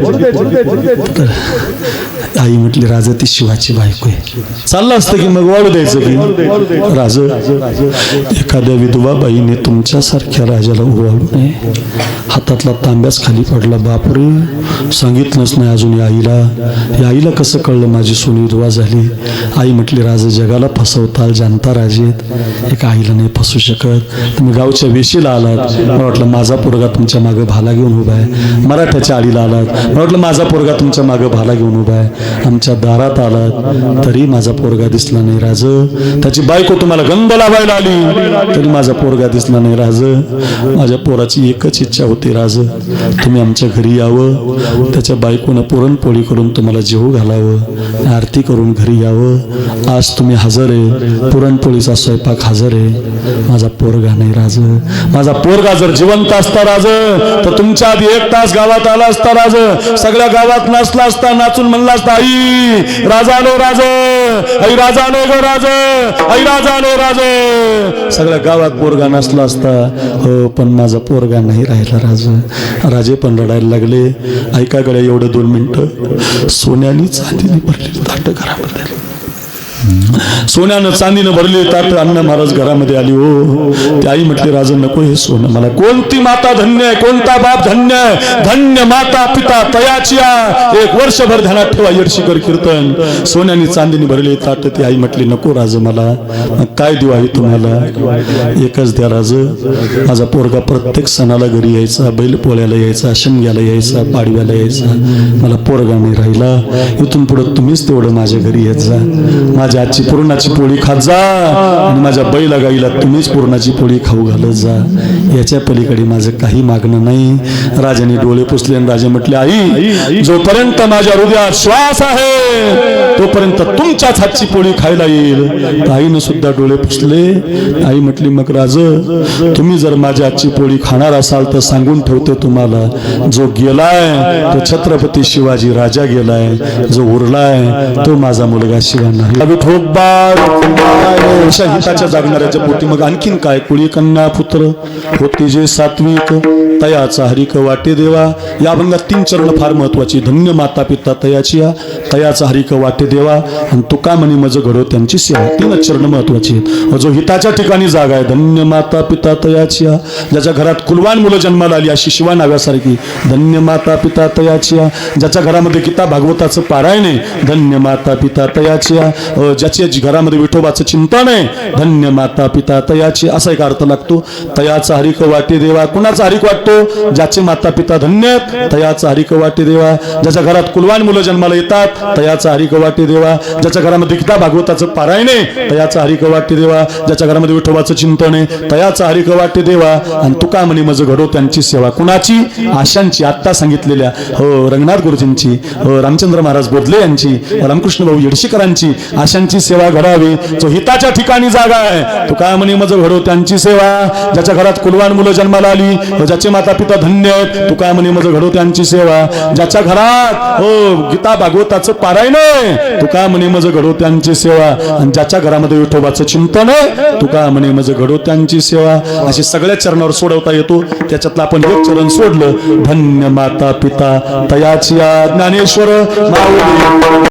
आई म्हटली राजा ती शिवाची बायको आहे. चाललं असतं की मग वाळू द्यायचं की. राज एखाद्या विधवा बाईने तुमच्यासारख्या राजाला ओवाळू नये. हातातला तांब्याच खाली पडला. बापरे सांगितलंच नाही अजून या आईला कसं कळलं माझी सून विधवा झाली. आई म्हटली राजा जगाला फसवताल, जाणता राजे आहेत, एका आईला नाही फसू शकत. तुम्ही गावच्या वेशीला आलात, मला वाटलं माझा पोरगा तुमच्या मागं भाला घेऊन उभा आहे. मराठ्याच्या आळीला आलात, मला वाटलं माझा पोरगा तुमच्या मागं भाला घेऊन उभा आहे. आमच्या दारात आलात तरी माझा पोरगा दिसला नाही राज. त्याची बायको तुम्हाला गंध लावायला आली तरी माझा पोरगा दिसला नाही राज. माझ्या पोराची एकच इच्छा होती राज, तुम्ही आमच्या घरी यावं, त्याच्या बायकोनं पुरणपोळी करून तुम्हाला जेवू घालावं, आरती करून घरी यावं. आज तुम्ही हजर आहे, पुरणपोळीचा स्वयंपाक हजर आहे. माझा पोरगा नाही राज. माझा पोरगा जर जिवंत असता राज तर तुमच्या आधी 1 तास गावात आला असता राज. सगळ्या गावात नाचला असता, नाचून म्हणला असता आई राजा आलो राज, आई राजा आलो ग राज, आई राजा आलो राज. सगळ्या गावात पोरगा नसला असता हो, पण माझा पोरगा नाही राहिला राज. राजे पण रडायला लागले. ऐका गड्या एवढं 2 मिनिटं. सोन्यानी चांदीने भरलेली ताट घरामध्ये, सोन्यानं चांदीनं भरले ताट अण्णा महाराज घरामध्ये आली हो. ती आई म्हटली राजा नको हे सोनं मला. कोणती माता धन्य आहे, कोणता बाप धन्य आहे, धन्य माता पिता तयाची. 1 वर्षभर ध्यानात ठेवा यडशीकर कीर्तन. सोन्याने चांदीने भरले ताट. ती आई म्हटली नको राज मला. मग काय देऊ आई तुम्हाला, एकच द्या राज. माझा पोरगा प्रत्येक सणाला घरी यायचा, बैल पोळ्याला यायचा, शिमग्याला यायचा, पाडव्याला यायचा. मला पोरगा नाही राहिला. इथून पुढे तुम्हीच तेवढं माझ्या घरी येत जा. माझ्या आजची पुरणाची पोळी खात जा आणि माझ्या बैला गाईला तुम्हीच पुरणाची पोळी खाऊ घालत जा. याच्या पलीकडे माझं काही मागणं नाही. राजाने डोळे पुसले आणि राजा म्हटले आई जोपर्यंत माझ्या हृदयात श्वास आहे तोपर्यंत तुमच्याच हातची पोळी खायला येईल. आईनं सुद्धा डोळे पुसले. आई म्हटली मग राज तुम्ही जर माझ्या हातची पोळी खाणार असाल तर सांगून ठेवते तुम्हाला, जो गेलाय तो छत्रपती शिवाजी राजा गेलाय, जो उरलाय तो माझा मुलगा शिवा नाही. हिताच्या जागणाऱ्याच्या पोटी मग आणखीन काय. कुळी कन्या पुत्र होते जे सात्विक, तयाचा हरिक वाटे देवा. या अभंगात 3 चरण फार महत्वाची. धन्य माता पिता तयाची, तयाचा हरिक वाटे देवा आणि तुका म्हणे मज घडो त्यांची सेवा. 3 चरण महत्वाची आहेत. जो हिताच्या ठिकाणी जागा आहे, धन्य माता पिता तयाची, ज्याच्या घरात कुलवान मुलं जन्माला आली अशी शिवा नाव्यासारखी, धन्य माता पिता तयाची, ज्याच्या घरामध्ये गीता भागवताचं पारायण आहे, धन्य माता पिता तयाची, ज्याच्या घरामध्ये विठोबाचं चिंतन आहे, धन्य माता पिता तयाची, असा एक अर्थ लागतो. तयाचा हरिक वाटे देवा. कुणाचा हरिक वाटतो? ज्याचे माता पिता धन्य आहेत, तयाचा हरिक वाटे देवा. ज्याच्या घरात कुलवान मुलं जन्माला येतात, तयाचा हरिक वाटे देवा. ज्याच्या घरामध्ये गीता भागवताचं पारायण आहे, तयाचा हरिक वाटे देवा. ज्याच्या घरामध्ये विठोबाचं चिंतन आहे, तयाचा हरिक वाटे देवा. आणि तुका म्हणे मज घडो त्यांची सेवा. कुणाची? आशांची. आत्ता सांगितलेल्या रंगनाथ गुरुजींची, रामचंद्र महाराज बोधले यांची, रामकृष्ण भाऊ येडशीकरांची. आशांची सेवा घडावी. जो हिताच्या ठिकाणी जागा आहे, तुका म्हणे मज घडो त्यांची सेवा. ज्याच्या घरात कुलवान मुलं जन्माला आली, ज्याचे माता पिता धन्य आहेत, तुका म्हणे मज घडो त्यांची सेवा. ज्याच्या घरात गीता भागवताचं पारायण आहे, तुका म्हणे मज घडो त्यांची सेवा. आणि ज्याच्या घरामध्ये विठोबाचं चिंतन आहे, तुका म्हणे मज घडो त्यांची सेवा. अशी सगळ्या चरणावर सोडवता येतो. त्याच्यातलं आपण एक चरण सोडलं, धन्य माता पिता तयाची, ज्ञानेश्वर माऊली.